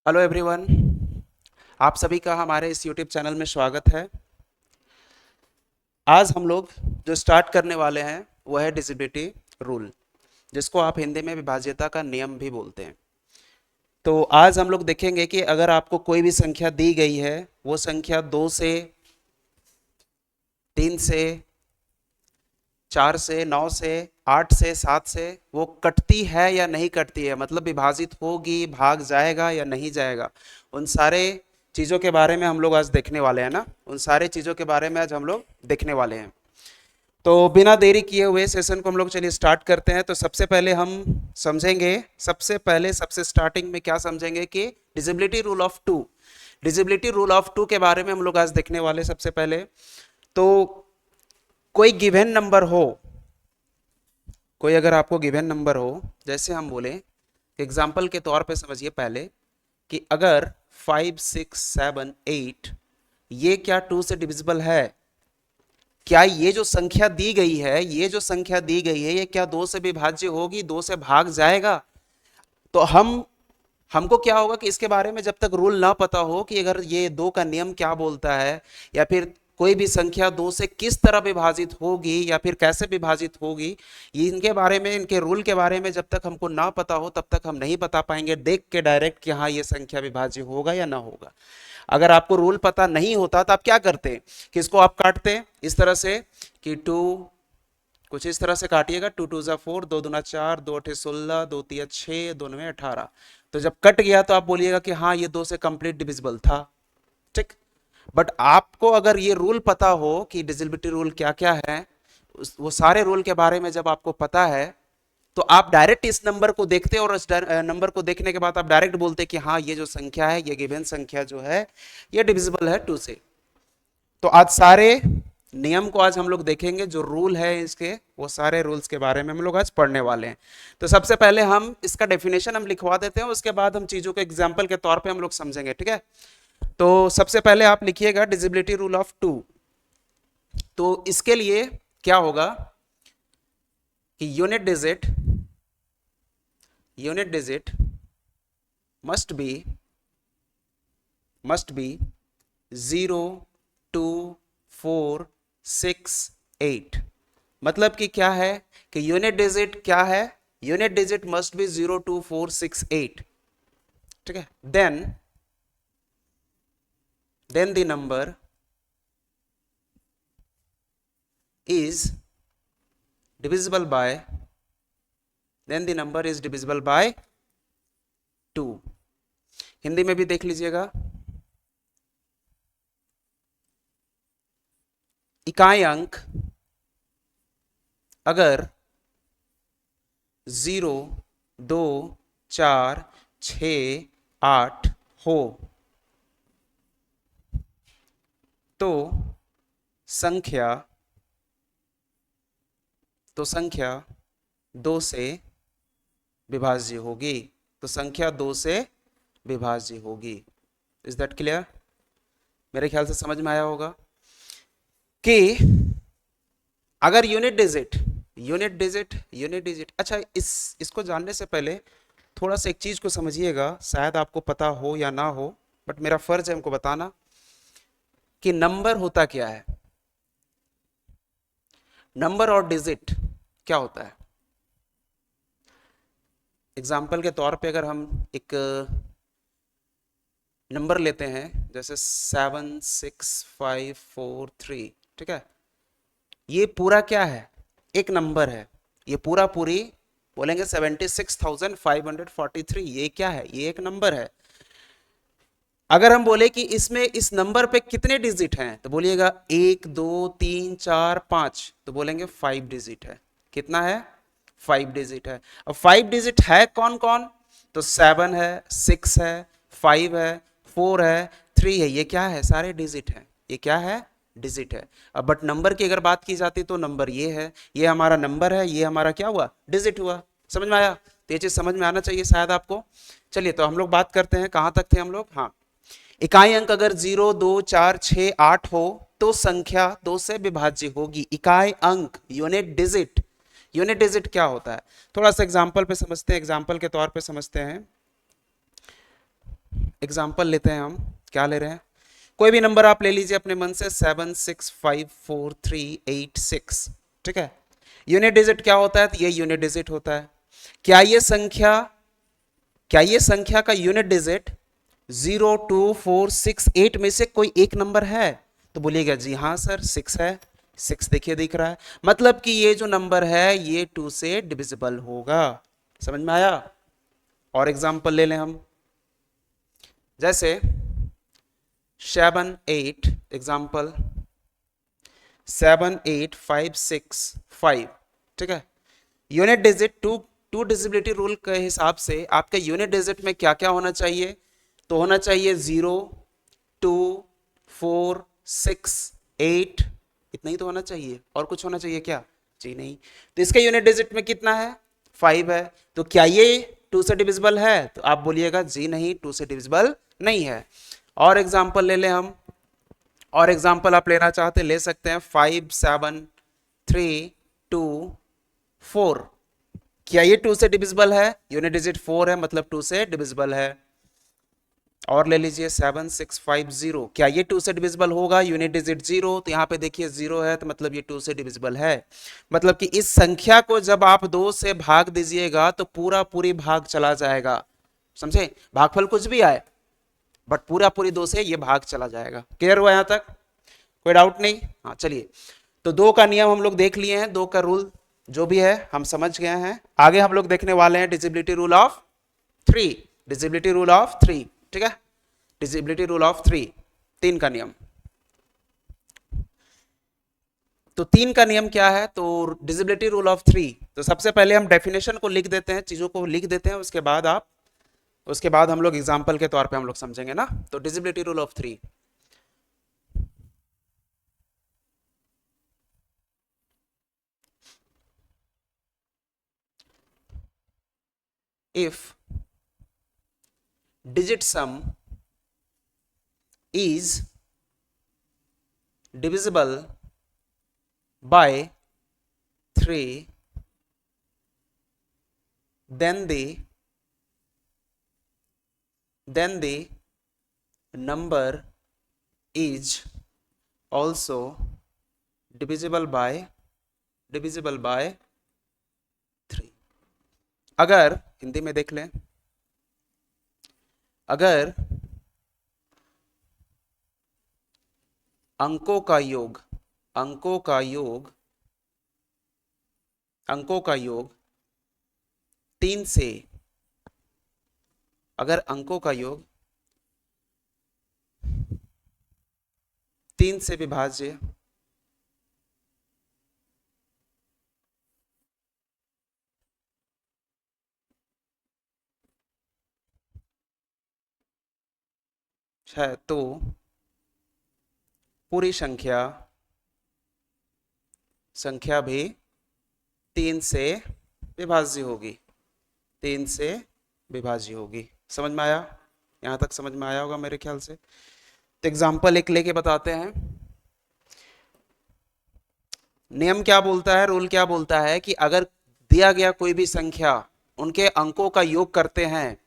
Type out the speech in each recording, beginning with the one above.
Hello everyone. आप सभी का हमारे इस यूट्यूब चैनल में स्वागत है। आज हम लोग जो स्टार्ट करने वाले हैं वह है डिजिबिलिटी रूल, जिसको आप हिंदी में विभाज्यता का नियम भी बोलते हैं। तो आज हम लोग देखेंगे कि अगर आपको कोई भी संख्या दी गई है, वो संख्या 2 से, 3 से, 4 से, 9 से, 8 से, 7 से वो कटती है या नहीं कटती है, मतलब विभाजित होगी, भाग जाएगा या नहीं जाएगा, उन सारे चीज़ों के बारे में हम लोग आज देखने वाले हैं ना। उन सारे चीज़ों के बारे में आज हम लोग देखने वाले हैं। तो बिना देरी किए हुए सेशन को हम लोग चलिए स्टार्ट करते हैं। तो सबसे पहले हम समझेंगे, सबसे स्टार्टिंग में क्या समझेंगे कि divisibility rule of two. Divisibility rule of two के बारे में हम लोग आज देखने वाले सबसे पहले। तो कोई गिवन नंबर हो, कोई अगर आपको गिवन नंबर हो, जैसे हम बोले एग्जाम्पल के तौर पे समझिए पहले कि अगर 5, 6, 7, 8 ये क्या 2 से डिविजिबल है? क्या ये जो संख्या दी गई है, ये जो संख्या दी गई है, ये क्या 2 से विभाज्य होगी, 2 से भाग जाएगा? तो हमको क्या होगा कि इसके बारे में जब तक रूल ना पता हो कि अगर ये 2 का नियम क्या बोलता है, या फिर कोई भी संख्या 2 से किस तरह विभाजित होगी या फिर कैसे विभाजित होगी, ये इनके बारे में, इनके रूल के बारे में जब तक हमको ना पता हो तब तक हम नहीं बता पाएंगे देख के डायरेक्ट कि हाँ ये संख्या विभाज्य होगा या ना होगा। अगर आपको रूल पता नहीं होता तो आप क्या करते कि इसको आप काटते इस तरह से कि 2, कुछ इस तरह से काटिएगा, 2 2 जा 4, 2 दूना 4, 2 8 16, 2 3 6, 2 9 18। तो जब कट गया तो आप बोलिएगा कि हाँ ये 2 से कंप्लीट डिविजिबल था। ठीक। बट आपको अगर ये रूल पता हो कि डिजिबिलिटी रूल क्या क्या है, वो सारे रूल के बारे में जब आपको पता है तो आप डायरेक्ट इस नंबर को देखते और इस नंबर को देखने के बाद आप डायरेक्ट बोलते कि हाँ ये जो संख्या है, ये गिवन संख्या जो है, ये डिविजिबल है 2 से। तो आज सारे नियम को आज हम लोग देखेंगे, जो रूल है इसके, वो सारे रूल्स के बारे में हम लोग आज पढ़ने वाले हैं। तो सबसे पहले हम इसका डेफिनेशन हम लिखवा देते हैं, उसके बाद हम चीजों को एग्जाम्पल के तौर पे हम लोग समझेंगे। ठीक है। तो सबसे पहले आप लिखिएगा डिजिबिलिटी रूल ऑफ टू। तो इसके लिए क्या होगा कि unit digit must B must be 0, 2, 4, 6, 8। मतलब कि क्या है कि यूनिट डिजिट क्या है? Unit digit must be 0, 2, 4, 6, 8। ठीक है। Then the number is divisible by then the number is divisible by 2। Hindi में भी देख लीजिएगा। इकाई अंक अगर 0, 2, 4, 6, 8 हो तो संख्या 2 से विभाज्य होगी। तो संख्या 2 से विभाज्य होगी। Is that clear? मेरे ख्याल से समझ में आया होगा कि अगर यूनिट डिजिट अच्छा, इसको जानने से पहले थोड़ा सा एक चीज को समझिएगा, शायद आपको पता हो या ना हो, बट मेरा फर्ज है हमको बताना कि नंबर होता क्या है। नंबर और डिजिट क्या होता है? एग्जाम्पल के तौर पे अगर हम एक नंबर लेते हैं, जैसे 7, 6, 5, 4, 3। ठीक है। ये पूरा क्या है? एक नंबर है। ये पूरी बोलेंगे 76,543। ये क्या है? ये एक नंबर है। अगर हम बोले कि इसमें इस नंबर पे कितने डिजिट हैं, तो बोलिएगा 1, 2, 3, 4, 5, तो बोलेंगे 5 डिजिट है। कितना है? 5 डिजिट है। अब 5 डिजिट है कौन कौन? तो 7 है, 6 है, 5 है, 4 है, 3 है। ये क्या है? सारे डिजिट है। ये क्या है? डिजिट है। अब बट नंबर की अगर बात की जाती तो नंबर ये है, ये हमारा नंबर है, ये हमारा क्या हुआ? डिजिट हुआ। समझ में आया? तो ये चीज समझ में आना चाहिए शायद आपको। चलिए तो हम लोग बात करते हैं, कहां तक थे हम लोग? हाँ, इकाई अंक अगर 0, 2, 4, 6, 8 हो तो संख्या 2 से विभाज्य होगी। इकाई अंक, यूनिट डिजिट क्या होता है? थोड़ा सा एग्जांपल पे समझते हैं, एग्जांपल के तौर पे समझते हैं। एग्जाम्पल लेते हैं हम, क्या ले रहे हैं, कोई भी नंबर आप ले लीजिए अपने मन से, 7654386, ठीक है। यूनिट डिजिट क्या होता है, तो ये यूनिट डिजिट होता है। क्या ये संख्या, क्या ये संख्या का यूनिट डिजिट 02468 में से कोई एक नंबर है, तो बोलिएगा जी हाँ सर 6 है, 6 देखिए दिख रहा है, मतलब कि ये जो नंबर है ये 2 से डिविजिबल होगा। समझ में आया। और एग्जांपल ले लें हम, जैसे 7 8, एग्जांपल 78565, ठीक है। Unit digit to divisibility rule के हिसाब से आपके यूनिट डिजिट में क्या क्या होना चाहिए, तो होना चाहिए 0 2 4 6 8, इतना ही तो होना चाहिए, और कुछ होना चाहिए क्या, जी नहीं। तो इसके यूनिट डिजिट में कितना है, 5 है, तो क्या ये 2 से डिविजिबल है, तो आप बोलिएगा जी नहीं 2 से डिविजिबल नहीं है। और एग्जांपल ले लें हम, और एग्जांपल आप लेना चाहते ले सकते हैं, 5 7 3 2 4, क्या ये 2 से डिविजिबल है, यूनिट डिजिट 4 है मतलब 2 से डिविजिबल है। और ले लीजिए 7650, क्या ये 2 से डिविजिबल होगा, यूनिट डिजिट 0, तो यहाँ पे देखिए 0 है तो मतलब ये 2 से डिविजिबल है। मतलब कि इस संख्या को जब आप 2 से भाग दीजिएगा तो पूरा पूरी भाग चला जाएगा, समझे, भागफल कुछ भी आए बट पूरा पूरी 2 से ये भाग चला जाएगा। क्लियर हुआ यहाँ तक, कोई डाउट नहीं। हाँ चलिए, तो 2 का नियम हम लोग देख लिए हैं, 2 का रूल जो भी है हम समझ गए हैं। आगे हम लोग देखने वाले हैं डिजिबिलिटी रूल ऑफ 3, डिजिबिलिटी रूल ऑफ 3, ठीक है, डिजिबिलिटी रूल ऑफ 3, 3 का नियम। तो 3 का नियम क्या है, तो डिजिबिलिटी रूल ऑफ 3, तो सबसे पहले हम डेफिनेशन को लिख देते हैं, चीजों को लिख देते हैं, उसके बाद हम लोग एग्जाम्पल के तौर पे हम लोग समझेंगे ना। तो डिजिबिलिटी rule of 3, if digit sum is divisible by 3, then the number is also divisible by 3। अगर हिंदी में देख लें, अगर अंकों का योग 3 से, अगर अंकों का योग 3 से विभाज्य है तो पूरी संख्या भी 3 से विभाज्य होगी, 3 से विभाज्य होगी। समझ में आया, यहां तक समझ में आया होगा मेरे ख्याल से। तो एग्जाम्पल एक लेके बताते हैं। नियम क्या बोलता है, रूल क्या बोलता है कि अगर दिया गया कोई भी संख्या, उनके अंकों का योग करते हैं,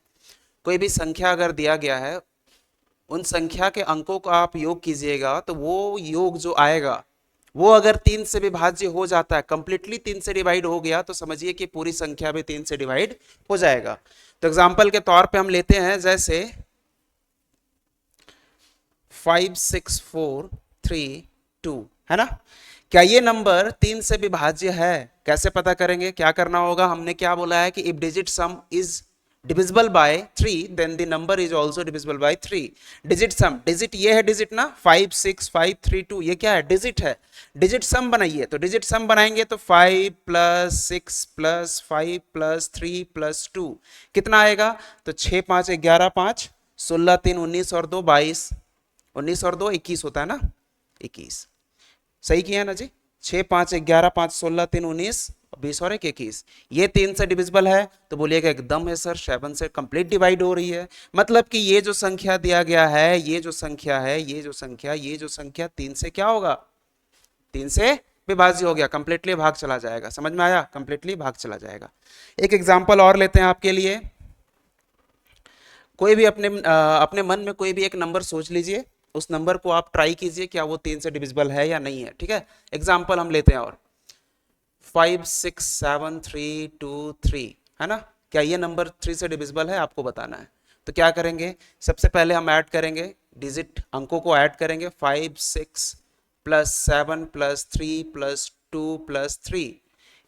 कोई भी संख्या अगर दिया गया है, उन संख्या के अंकों का आप योग कीजिएगा, तो वो योग जो आएगा वो अगर 3 से विभाज्य हो जाता है, कंप्लीटली 3 से डिवाइड हो गया, तो समझिए कि पूरी संख्या भी 3 से डिवाइड हो जाएगा। तो एग्जाम्पल के तौर पे हम लेते हैं, जैसे 56432 है ना, क्या ये नंबर 3 से विभाज्य है, कैसे पता करेंगे, क्या करना होगा, हमने क्या बोला है कि if digit sum is divisible by 3 then the number is also divisible by 3। Digit sum, digit ये है डिजिट ना, 56532, ये क्या है, डिजिट है। डिजिट सम बनाइए, तो डिजिट सम बनाएंगे तो 5 + 6 + 5 + 3 + 2 कितना आएगा, तो 6 5 11 5 16 3 19 और 2 22, 19 और 2 21 होता है ना, 21 सही किया ना जी। 6 5 11 5 16 3 19 20 और 1 21, ये 3 से डिविजिबल है, तो बोलिएगा एकदम है सर, 7 से कंप्लीट डिवाइड हो रही है। मतलब कि ये जो संख्या दिया गया है, ये जो संख्या 3 से क्या होगा, 3 से विभाज्य हो गया, कंप्लीटली भाग चला जाएगा। समझ में आया, कंप्लीटली भाग चला जाएगा। एक एग्जाम्पल और लेते हैं आपके लिए, कोई भी अपने मन में कोई भी एक नंबर सोच लीजिए, उस नंबर को आप ट्राई कीजिए क्या वो 3 से डिविजिबल है या नहीं है। ठीक है, एग्जाम्पल हम लेते हैं, और 5 6 7 3 2 3 है ना, क्या ये नंबर 3 से डिविजिबल है, आपको बताना है। तो क्या करेंगे, सबसे पहले हम ऐड करेंगे, डिजिट अंकों को ऐड करेंगे, 5 6 प्लस 7 प्लस 3 प्लस 2 प्लस 3।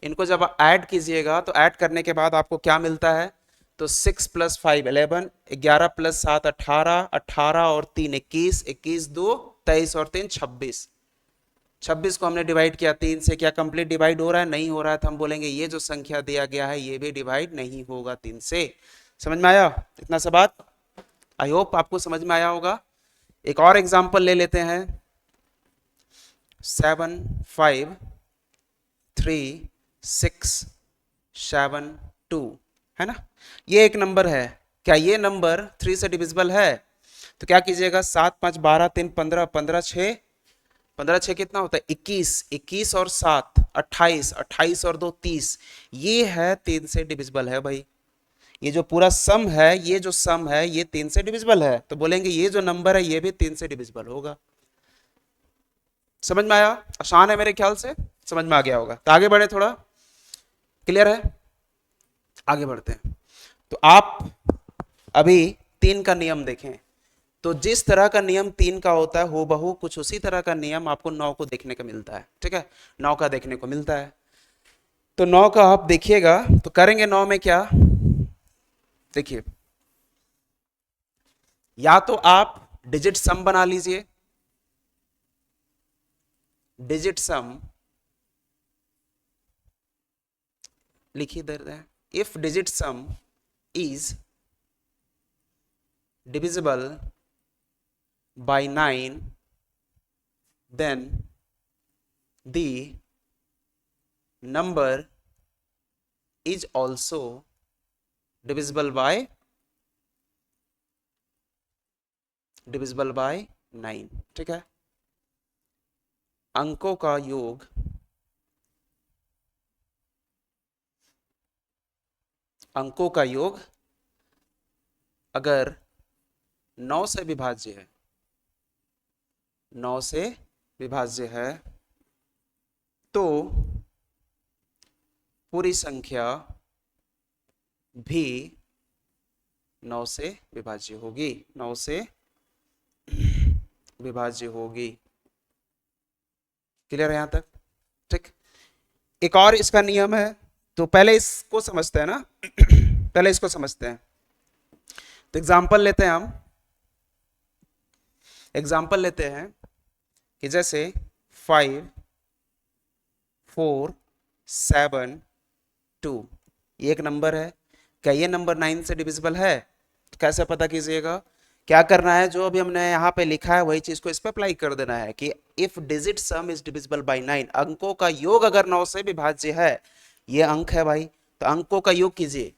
इनको जब ऐड कीजिएगा तो ऐड करने के बाद आपको क्या मिलता है, तो 6 प्लस 5 11, 11 प्लस 7 18, 18 और 3 21, 21 2 23 और 3 26। 26 को हमने डिवाइड किया 3 से, क्या कंप्लीट डिवाइड हो रहा है, नहीं हो रहा है, तो हम बोलेंगे ये जो संख्या दिया गया है ये भी डिवाइड नहीं होगा 3 से। समझ में आया इतना सा बात? आई होप आपको समझ में आया होगा। एक और एग्जांपल ले लेते हैं, 7 5 3 6 7 2 है ना, ये एक नंबर है, क्या ये नंबर 3 से डिविजिबल है? तो क्या कीजिएगा, 7 5 12 3 15, 15 6, 15 6 कितना होता है 21, 21 और 7 28, 28 और 2 30, ये है 3 से डिविजिबल है भाई। ये जो पूरा सम है, ये जो सम है ये 3 से डिविजिबल है, तो बोलेंगे ये जो नंबर है ये भी 3 से डिविजिबल होगा। समझ में आया? आसान है मेरे ख्याल से, समझ में आ गया होगा। तो आगे बढ़े, थोड़ा क्लियर है, आगे बढ़ते हैं। तो आप अभी 3 का नियम देखें, तो जिस तरह का नियम 3 का होता है हूबहू कुछ उसी तरह का नियम आपको 9 को देखने को मिलता है। ठीक है, 9 का देखने को मिलता है। तो 9 का आप देखिएगा तो करेंगे 9 में क्या, देखिए, या तो आप डिजिट सम बना लीजिए, डिजिट सम लिखिए इधर है, if digit sum is divisible by 9 then the number is also divisible by 9। ठीक है, अंकों का योग अगर 9 से विभाज्य है, 9 से विभाज्य है, तो पूरी संख्या भी 9 से विभाज्य होगी, 9 से विभाज्य होगी। क्लियर है यहां तक? ठीक, एक और इसका नियम है, तो पहले इसको समझते हैं ना पहले इसको समझते हैं। तो एग्जाम्पल लेते हैं कि जैसे 5 4 7 2, ये एक नंबर है, क्या ये नंबर 9 से डिविजिबल है? तो कैसे पता कीजिएगा, क्या करना है, जो अभी हमने यहाँ पे लिखा है वही चीज को इस पे अप्लाई कर देना है कि if digit sum is divisible bye 9, अंकों का योग अगर 9 से विभाज्य है, ये अंक है भाई, तो अंकों का योग कीजिए,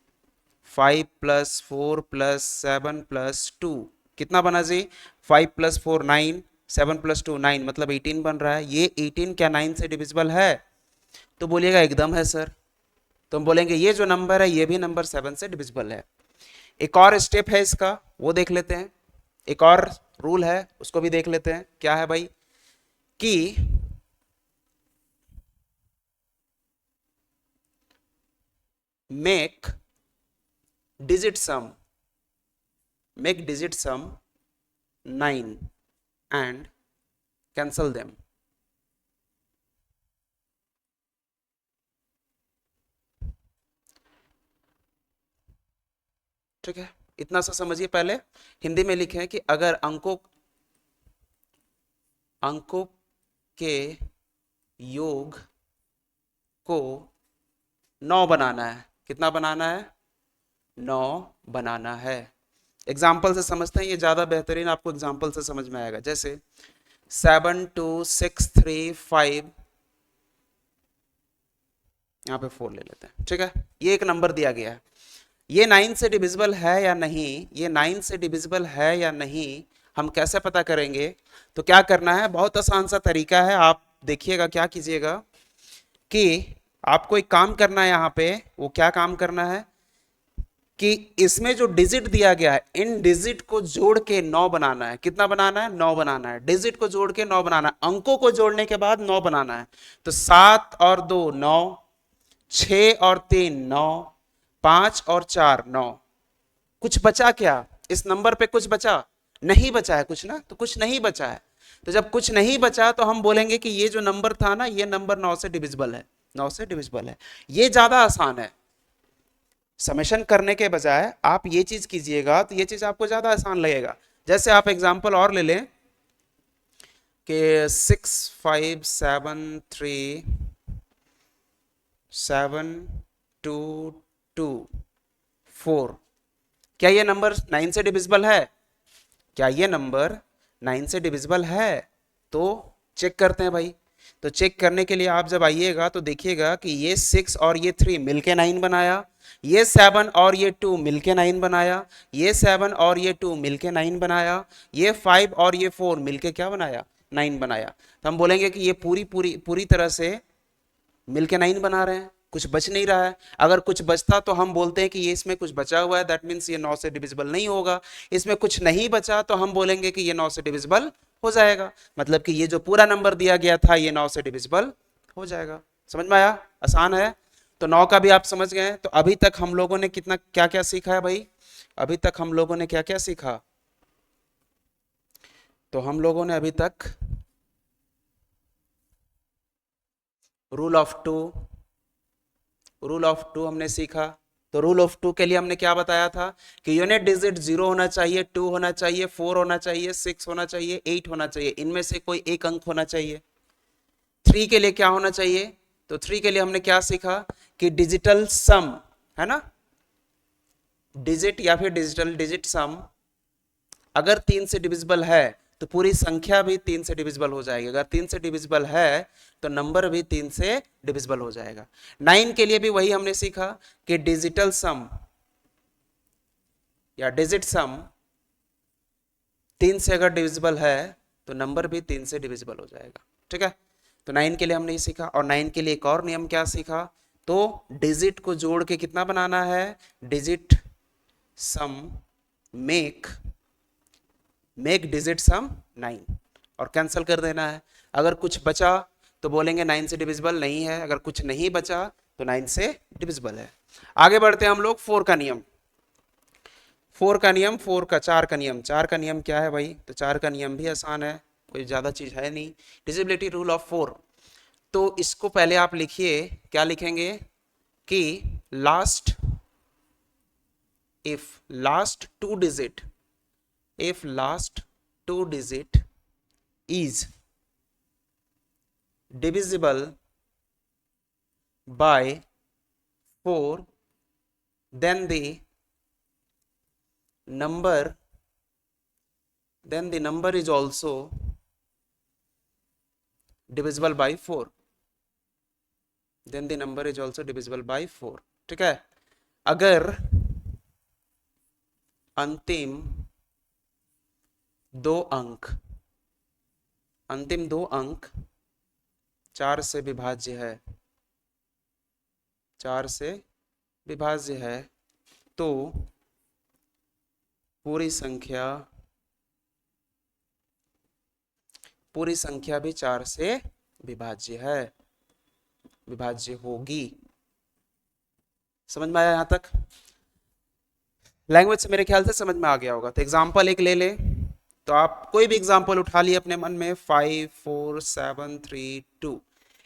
5 प्लस 4 प्लस 7 प्लस 2 कितना बना जी, 5 प्लस 4 9, 7 प्लस 2 9, मतलब 18 बन रहा है। ये 18 क्या 9 से डिविजिबल है? तो बोलिएगा एकदम है सर। तो हम बोलेंगे ये जो नंबर है ये भी नंबर 7 से डिविजिबल है। एक और स्टेप है इसका, वो देख लेते हैं, एक और रूल है उसको भी देख लेते हैं। क्या है भाई, कि make digit sum 9 and cancel them। ठीक है, इतना सा समझिए। पहले हिंदी में लिखे हैं कि अगर अंकों के योग को 9 बनाना है, कितना बनाना है, 9 बनाना है। एग्जाम्पल से समझते हैं, ये ज्यादा बेहतरीन आपको एग्जाम्पल से समझ में आएगा। जैसे 7 2 6 3 5, यहाँ पे 4 ले लेते हैं। ठीक है, ये एक नंबर दिया गया है, ये 9 से डिविजिबल है या नहीं, ये 9 से डिविजिबल है या नहीं, हम कैसे पता करेंगे? तो क्या करना है, बहुत आसान सा तरीका है, आप देखिएगा क्या कीजिएगा कि आपको एक काम करना है यहाँ पे। वो क्या काम करना है कि इसमें जो डिजिट दिया गया है, इन डिजिट को जोड़ के 9 बनाना है। कितना बनाना है? 9 बनाना है। डिजिट को जोड़ के 9 बनाना है, अंकों को जोड़ने के बाद 9 बनाना है। तो 7 और 2 9, 6 और 3 9, 5 और 4 9। कुछ बचा क्या इस नंबर पे? कुछ बचा नहीं बचा है कुछ ना, तो कुछ नहीं बचा है। तो जब कुछ नहीं बचा तो हम बोलेंगे कि ये जो नंबर था ना, ये नंबर 9 से डिविजिबल है। 9 से डिविजिबल है। ये ज्यादा आसान है। समेशन करने के बजाय आप ये चीज कीजिएगा तो ये चीज आपको ज्यादा आसान लगेगा। जैसे आप एग्जांपल और ले लें कि 6573722 4, क्या ये नंबर 9 से डिविजिबल है? क्या ये नंबर 9 से डिविजिबल है? तो चेक करते हैं भाई। तो चेक करने के लिए आप जब आइएगा तो देखिएगा कि ये 6 और ये 3 मिलके 9 बनाया, ये 7 और ये 2 मिलके 9 बनाया, ये 7 और ये 2 मिलके 9 बनाया, ये 5 और ये 4 मिलके क्या बनाया? 9 बनाया। तो हम बोलेंगे कि ये पूरी पूरी पूरी तरह से मिलके 9 बना रहे हैं, कुछ बच नहीं रहा है। अगर कुछ बचता तो हम बोलते हैं कि ये इसमें कुछ बचा हुआ है, दैट मीन्स ये 9 से डिविजिबल नहीं होगा। इसमें कुछ नहीं बचा तो हम बोलेंगे कि ये 9 से डिविजिबल हो जाएगा। मतलब कि ये जो पूरा नंबर दिया गया था ये 9 से डिविजिबल हो जाएगा। समझ में आया? आसान है। तो 9 का भी आप समझ गए। तो अभी तक हम लोगों ने कितना क्या क्या सीखा है भाई? अभी तक हम लोगों ने क्या क्या सीखा? तो हम लोगों ने अभी तक रूल ऑफ टू हमने सीखा। तो रूल ऑफ टू के लिए हमने क्या बताया था कि यूनिट डिजिट 0 होना चाहिए, 2 होना चाहिए, 4 होना चाहिए, 6 होना चाहिए, 8 होना चाहिए। इनमें से कोई एक अंक होना चाहिए। 3 के लिए क्या होना चाहिए? तो 3 के लिए हमने क्या सीखा कि डिजिटल सम, है ना, डिजिट या फिर डिजिटल डिजिट सम अगर 3 से डिविजिबल है तो पूरी संख्या भी 3 से डिविजिबल हो जाएगी। अगर 3 से डिविजिबल है तो नंबर भी 3 से डिविजिबल हो जाएगा। 9 के लिए भी वही हमने सीखा कि डिजिटल सम या डिजिट सम 3 से अगर डिविजिबल है तो नंबर भी 3 से डिविजिबल हो जाएगा। ठीक है। तो 9 के लिए हमने ये सीखा। और 9 के लिए एक और नियम क्या सीखा? तो डिजिट को जोड़ के कितना बनाना है? Digit sum make digit sum 9 और कैंसिल कर देना है। अगर कुछ बचा तो बोलेंगे 9 से डिविजिबल नहीं है, अगर कुछ नहीं बचा तो 9 से डिविजिबल है। आगे बढ़ते हैं हम लोग 4 का नियम। 4 का नियम, 4 का नियम। 4 का नियम क्या है भाई? तो 4 का नियम भी आसान है, कोई ज़्यादा चीज़ है नहीं। डिजिबिलिटी रूल ऑफ 4। तो इसको पहले आप लिखिए। क्या लिखेंगे कि last if last two digit is divisible by 4, then the number is also divisible by 4। then the number is also divisible by 4। ठीक है। अगर अंतिम दो अंक 4 से विभाज्य है, 4 से विभाज्य है तो पूरी संख्या भी 4 से विभाज्य है, विभाज्य होगी। समझ में आया यहां तक? लैंग्वेज से मेरे ख्याल से समझ में आ गया होगा। तो एग्जांपल एक ले ले। तो आप कोई भी एग्जांपल उठा लिए अपने मन में। 5 4 7 3 2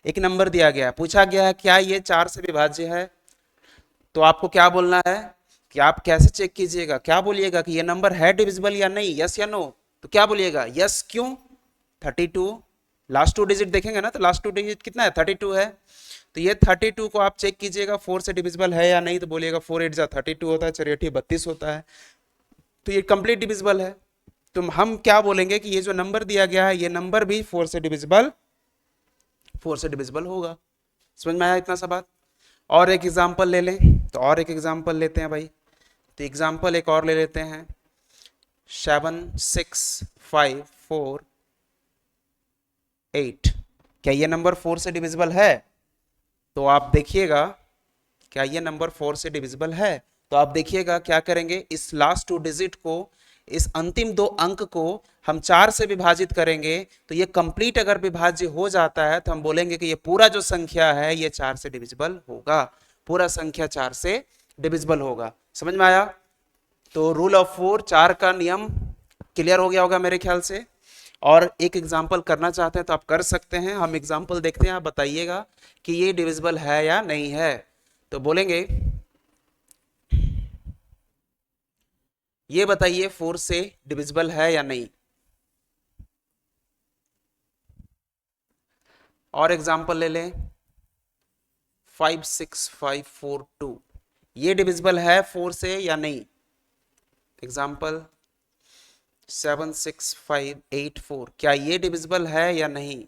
एक नंबर दिया गया है, पूछा गया है क्या ये 4 से विभाज्य है? तो आपको क्या बोलना है कि आप कैसे चेक कीजिएगा? क्या बोलिएगा कि ये नंबर है डिविजिबल या नहीं, यस या नो? तो क्या बोलिएगा? यस। क्यों? 32 लास्ट 2 डिजिट देखेंगे ना, तो लास्ट 2 डिजिट कितना है? 32 है। तो ये 32 को आप चेक कीजिएगा 4 से डिविजिबल है या नहीं। तो बोलिएगा 4 8 32 होता है, 4 8 32 होता है, तो ये कंप्लीट डिविजिबल है। तो हम क्या बोलेंगे कि ये जो नंबर दिया गया है ये नंबर भी 4 से डिविजिबल होगा। समझ में आया इतना सा बात? और एक एग्जांपल ले लें। तो और एक एग्जांपल लेते हैं भाई। तो एग्जांपल एक और ले लेते हैं। 7 6 5 4 8 क्या ये नंबर 4 से डिविजिबल है? तो आप देखिएगा क्या ये नंबर 4 से डिविजिबल है? तो आप देखिएगा क्या करेंगे, इस लास्ट 2 डिजिट को, इस अंतिम 2 अंक को हम 4 से विभाजित करेंगे तो ये कंप्लीट अगर विभाज्य हो जाता है तो हम बोलेंगे कि ये पूरा जो संख्या है ये 4 से डिविजिबल होगा, पूरा संख्या 4 से डिविजिबल होगा। समझ में आया? तो रूल ऑफ 4, 4 का नियम क्लियर हो गया होगा मेरे ख्याल से। और एक एग्जाम्पल करना चाहते हैं तो आप कर सकते हैं, हम एग्जाम्पल देखते हैं, आप बताइएगा कि ये डिविजिबल है या नहीं है। तो बोलेंगे ये बताइए 4 से डिविजिबल है या नहीं। और एग्जाम्पल ले लें 5 6 5 4 2, ये डिविजिबल है 4 से या नहीं। एग्जाम्पल 7 6 5 8 4, क्या ये डिविजिबल है या नहीं।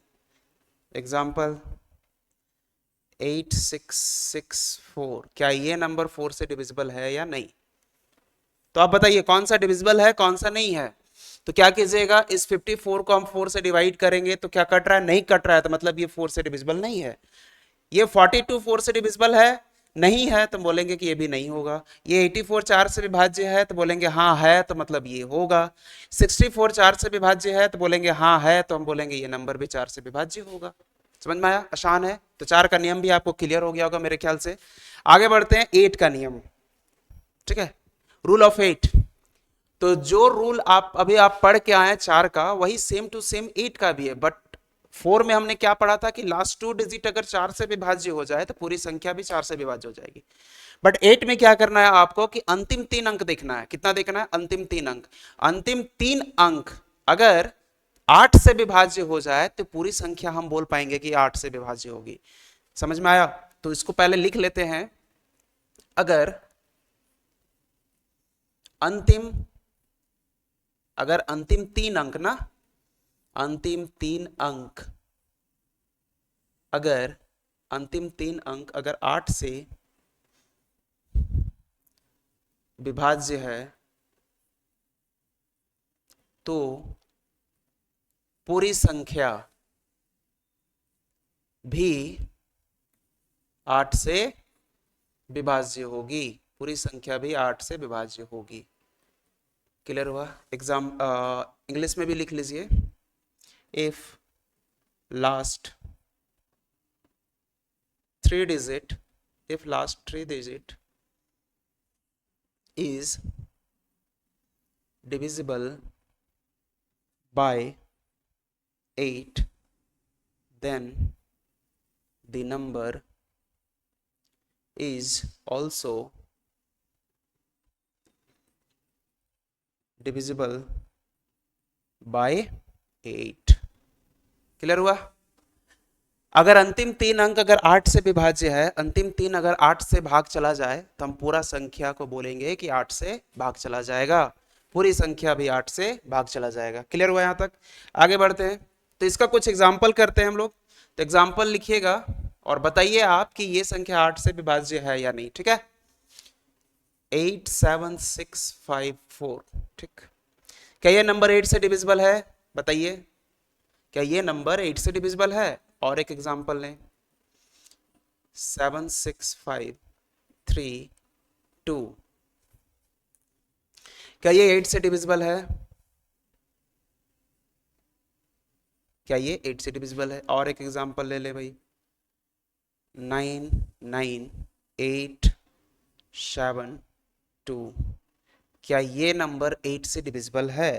एग्जाम्पल 8 6 6 4, क्या ये नंबर 4 से डिविजिबल है या नहीं। तो आप बताइए कौन सा डिविजिबल है कौन सा नहीं है। तो क्या कीजिएगा, इस 54 को हम 4 से डिवाइड करेंगे तो क्या कट रहा है, नहीं कट रहा है, तो मतलब ये 4 से डिविजिबल नहीं है। ये 42 4 से डिविजिबल है, नहीं है, तो बोलेंगे कि ये भी नहीं होगा। ये 84 4 से विभाज्य है, तो बोलेंगे हाँ है, तो मतलब ये होगा। 64 4 से विभाज्य है, तो बोलेंगे हाँ है, तो हम बोलेंगे ये नंबर भी 4 से विभाज्य होगा। समझ में आया? आसान है। तो 4 का नियम भी आपको क्लियर हो गया होगा मेरे ख्याल से। आगे बढ़ते हैं 8 का नियम। ठीक है, रूल ऑफ 8। तो जो रूल आप पढ़ के आए 4 का, वही सेम टू सेम 8 का भी है। बट 4 में हमने क्या पढ़ा था कि लास्ट 2 डिजिट अगर 4 से विभाज्य हो जाए तो पूरी संख्या भी 4 से विभाज्य हो जाएगी। बट 8 में क्या करना है आपको कि अंतिम 3 अंक देखना है। कितना देखना है? अंतिम 3 अंक। अंतिम 3 अंक अगर 8 से विभाज्य हो जाए तो पूरी संख्या हम बोल पाएंगे कि 8 से विभाज्य होगी। समझ में आया? तो इसको पहले लिख लेते हैं। अगर अंतिम 3 अंक ना, अंतिम 3 अंक, अगर अंतिम 3 अंक अगर 8 से विभाज्य है तो पूरी संख्या भी 8 से विभाज्य होगी, पूरी संख्या भी 8 से विभाज्य होगी। क्लियर हुआ? इंग्लिश में भी लिख लीजिए। If last 3 digit, if last 3 digit is divisible by 8, then the number is also divisible by 8। Clear हुआ? अगर अंतिम 3 अंक अगर 8 से विभाज्य है, अंतिम 3 अगर 8 से भाग चला जाए तो हम पूरा संख्या को बोलेंगे कि 8 से भाग चला जाएगा, पूरी संख्या भी 8 से भाग चला जाएगा। क्लियर हुआ? यहां तक आगे बढ़ते हैं। तो इसका कुछ एग्जाम्पल करते हैं हम लोग। तो एग्जाम्पल लिखिएगा और बताइए आप कि ये संख्या 8 से विभाज्य है या नहीं। ठीक है, 8 7 6 5 4। ठीक, क्या ये नंबर 8 से डिविजिबल है? बताइए, क्या ये नंबर 8 से डिविजिबल है? और एक एग्जांपल लें 7 6 5 3 2, क्या ये 8 से डिविजिबल है? क्या ये 8 से डिविजिबल है? और एक एग्जांपल ले ले भाई 9 9 8 7 2, क्या ये नंबर 8 से डिविजिबल है?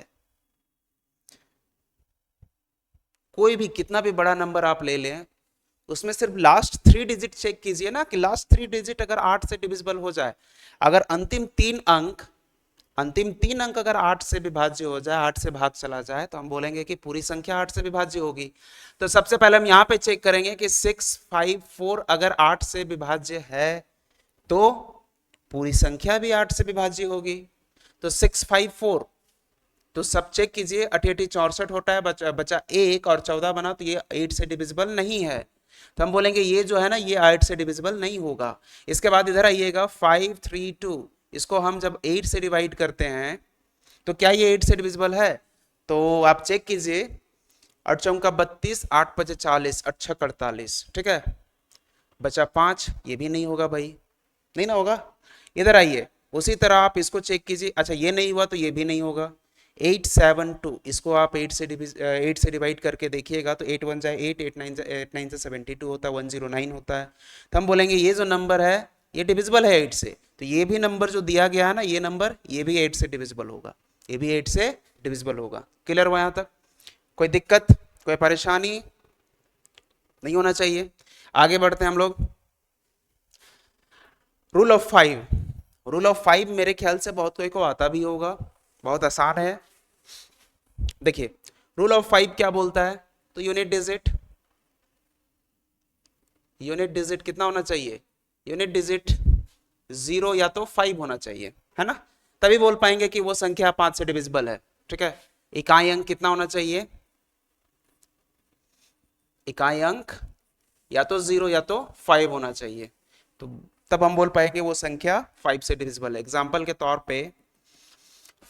कोई भी कितना भी बड़ा नंबर आप ले लें, उसमें सिर्फ लास्ट 3 डिजिट चेक कीजिए ना कि लास्ट 3 डिजिट अगर 8 से डिविजिबल हो जाए। अगर अंतिम 3 अंक अगर 8 से विभाज्य हो जाए, 8 से भाग चला जाए, तो हम बोलेंगे कि पूरी संख्या 8 से विभाज्य होगी। तो सबसे पहले हम यहाँ पे चेक करेंगे कि 6 5 4 अगर 8 से विभाज्य है तो पूरी संख्या भी 8 से विभाज्य होगी। तो 6 5 4, तो सब चेक कीजिए, 88 64 होता है, बचा 1 और 14 बना, तो ये 8 से डिविजिबल नहीं है। तो हम बोलेंगे ये जो है ना ये 8 से डिविजिबल नहीं होगा। इसके बाद इधर आइएगा 5 3 2, इसको हम जब 8 से डिवाइड करते हैं तो क्या ये 8 से डिविजिबल है? तो आप चेक कीजिए, 8 चौका 32, 8 पचे 40, 8 छक 48। ठीक है, बचा 5, ये भी नहीं होगा भाई, नहीं ना होगा। इधर आइए उसी तरह आप इसको चेक कीजिए, अच्छा ये नहीं हुआ तो ये भी नहीं होगा। 872 इसको आप 8 से डिवाइड करके देखिएगा तो 8 वन जाए 8, 8 नाइन से 72 होता है, 109 होता है। तो हम बोलेंगे ये जो नंबर है ये डिविजिबल है 8 से, तो ये भी नंबर जो दिया गया है ना ये नंबर, ये भी 8 से डिविजिबल होगा, ये भी 8 से डिविजिबल होगा। क्लियर हुआ यहाँ तक? कोई दिक्कत, कोई परेशानी नहीं होना चाहिए। आगे बढ़ते हैं हम लोग। रूल ऑफ 5, रूल ऑफ 5 मेरे ख्याल से बहुत कोई को आता भी होगा, बहुत आसान है। देखिए रूल ऑफ 5 क्या बोलता है, तो यूनिट डिजिट, यूनिट डिजिट कितना होना चाहिए, यूनिट डिजिट 0 या तो 5 होना चाहिए, है ना, तभी बोल पाएंगे कि वो संख्या 5 से डिविजिबल है। ठीक है, इकाई अंक कितना होना चाहिए, इकाई अंक या तो 0 या तो 5 होना चाहिए, तो तब हम बोल पाएंगे वो संख्या 5 से डिविजिबल है। एग्जाम्पल के तौर पे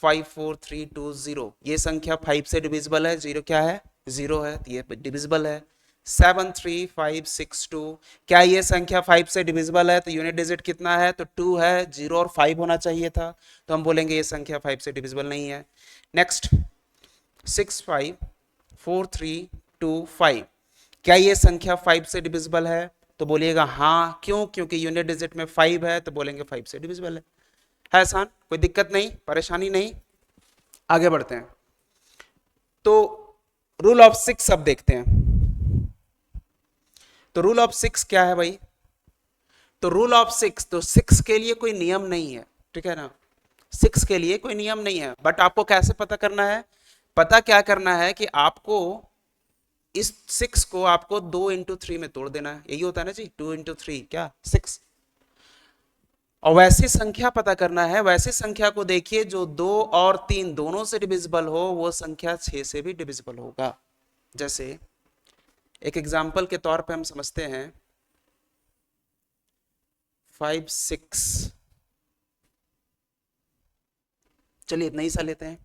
54320 ये संख्या 5 से डिविजिबल है, 0 क्या है, 0 है, तो ये डिविजिबल है। 73562 क्या ये संख्या 5 से डिविजिबल है, तो यूनिट डिजिट कितना है, तो 2 है, 0 और 5 होना चाहिए था, तो हम बोलेंगे ये संख्या 5 से डिविजिबल नहीं है। नेक्स्ट 65432 क्या ये संख्या 5 से डिविजिबल है, तो बोलिएगा हाँ, क्यों, क्योंकि यूनिट डिजिट में 5 है, तो बोलेंगे 5 से डिविजिबल है आसान, कोई दिक्कत नहीं, परेशानी नहीं। आगे बढ़ते हैं, तो रूल ऑफ 6 अब देखते हैं। तो रूल ऑफ 6 क्या है भाई, तो रूल ऑफ 6, तो 6 के लिए कोई नियम नहीं है, ठीक है ना, 6 के लिए कोई नियम नहीं है, बट आपको कैसे पता करना है, पता क्या करना है कि आपको इस 6 को आपको 2 इंटू 3 में तोड़ देना है, यही होता है ना जी, 2 इंटू 3 क्या 6, और वैसी संख्या पता करना है, वैसी संख्या को देखिए जो 2 और 3 दोनों से डिविजिबल हो, वो संख्या 6 से भी डिविजिबल होगा। जैसे एक एग्जाम्पल के तौर पे हम समझते हैं 5 6, चलिए इतना ही सा लेते हैं,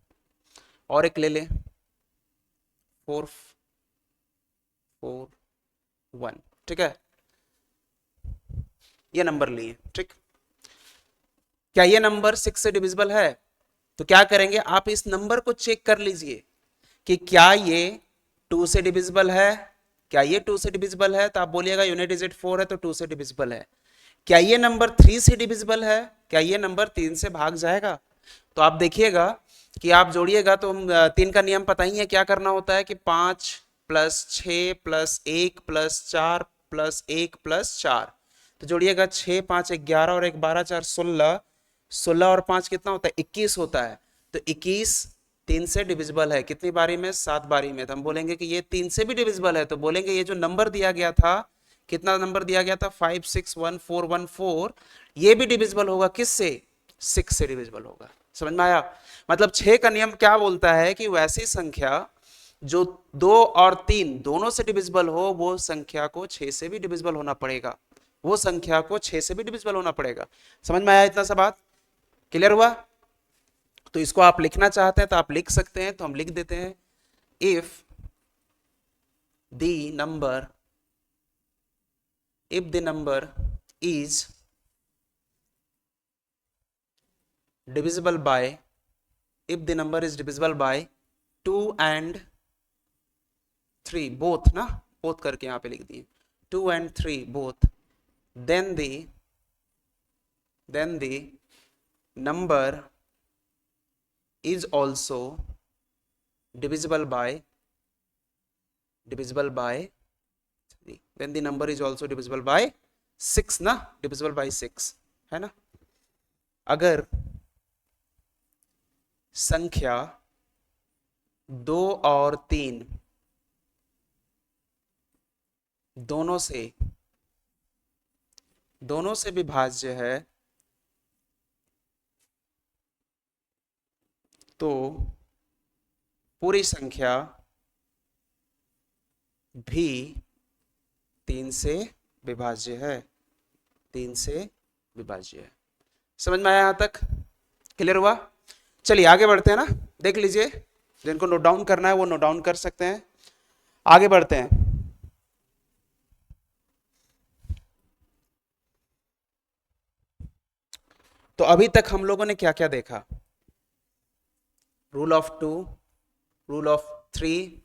और एक ले लें 4 4 1, ठीक है, ये नंबर लिए, ठीक, क्या ये नंबर 6 से डिविजिबल है, तो क्या करेंगे आप इस नंबर को चेक कर लीजिए कि क्या ये 2 से डिविजिबल है, क्या ये 2 से डिविजिबल है, तो आप बोलिएगा यूनिट डिजिट 4 है तो 2 से डिविजिबल है। क्या ये नंबर 3 से डिविजिबल है, क्या ये नंबर 3 से भाग जाएगा, तो आप देखिएगा कि आप जोड़िएगा तो 3 का नियम पता ही है, क्या करना होता है कि 5 plus 6 plus 1 plus 4 plus 1 plus 4, तो जोड़िएगा 6 5 11 और 1 12 4 16, 16 और 5 कितना होता है 21 होता है, तो 21 3 से डिविजिबल है, कितनी बारी में 7 बारी में, तो हम बोलेंगे कि ये 3 से भी डिविजिबल है, तो बोलेंगे ये जो नंबर दिया गया था, कितना नंबर दिया गया था 561414, ये भी डिविजिबल होगा किससे, 6 से डिविजिबल होगा। समझ में आया, मतलब 6 का नियम क्या बोलता है कि वैसी संख्या जो 2 और 3 दोनों से डिविजिबल हो, वो संख्या को 6 से भी डिविजिबल होना पड़ेगा, वो संख्या को 6 से भी डिविजिबल होना पड़ेगा। समझ में आया इतना सा बात, क्लियर हुआ? तो इसको आप लिखना चाहते हैं तो आप लिख सकते हैं, तो हम लिख देते हैं if the number, if the number is divisible by, if the number is divisible by 2 and 3 both ना, both करके यहाँ पे लिख दिए 2 and 3 both, then the number is also divisible by 3, then the number is also divisible by 6 ना, divisible by 6 है ना। अगर संख्या 2 और 3 दोनों से विभाज्य है, तो पूरी संख्या भी 3 से विभाज्य है, 3 से विभाज्य है। समझ में आया यहां तक, क्लियर हुआ? चलिए आगे बढ़ते हैं ना, देख लीजिए, जिनको नोट डाउन करना है वो नोट डाउन कर सकते हैं। आगे बढ़ते हैं, तो अभी तक हम लोगों ने क्या क्या देखा? Rule of two, rule of three,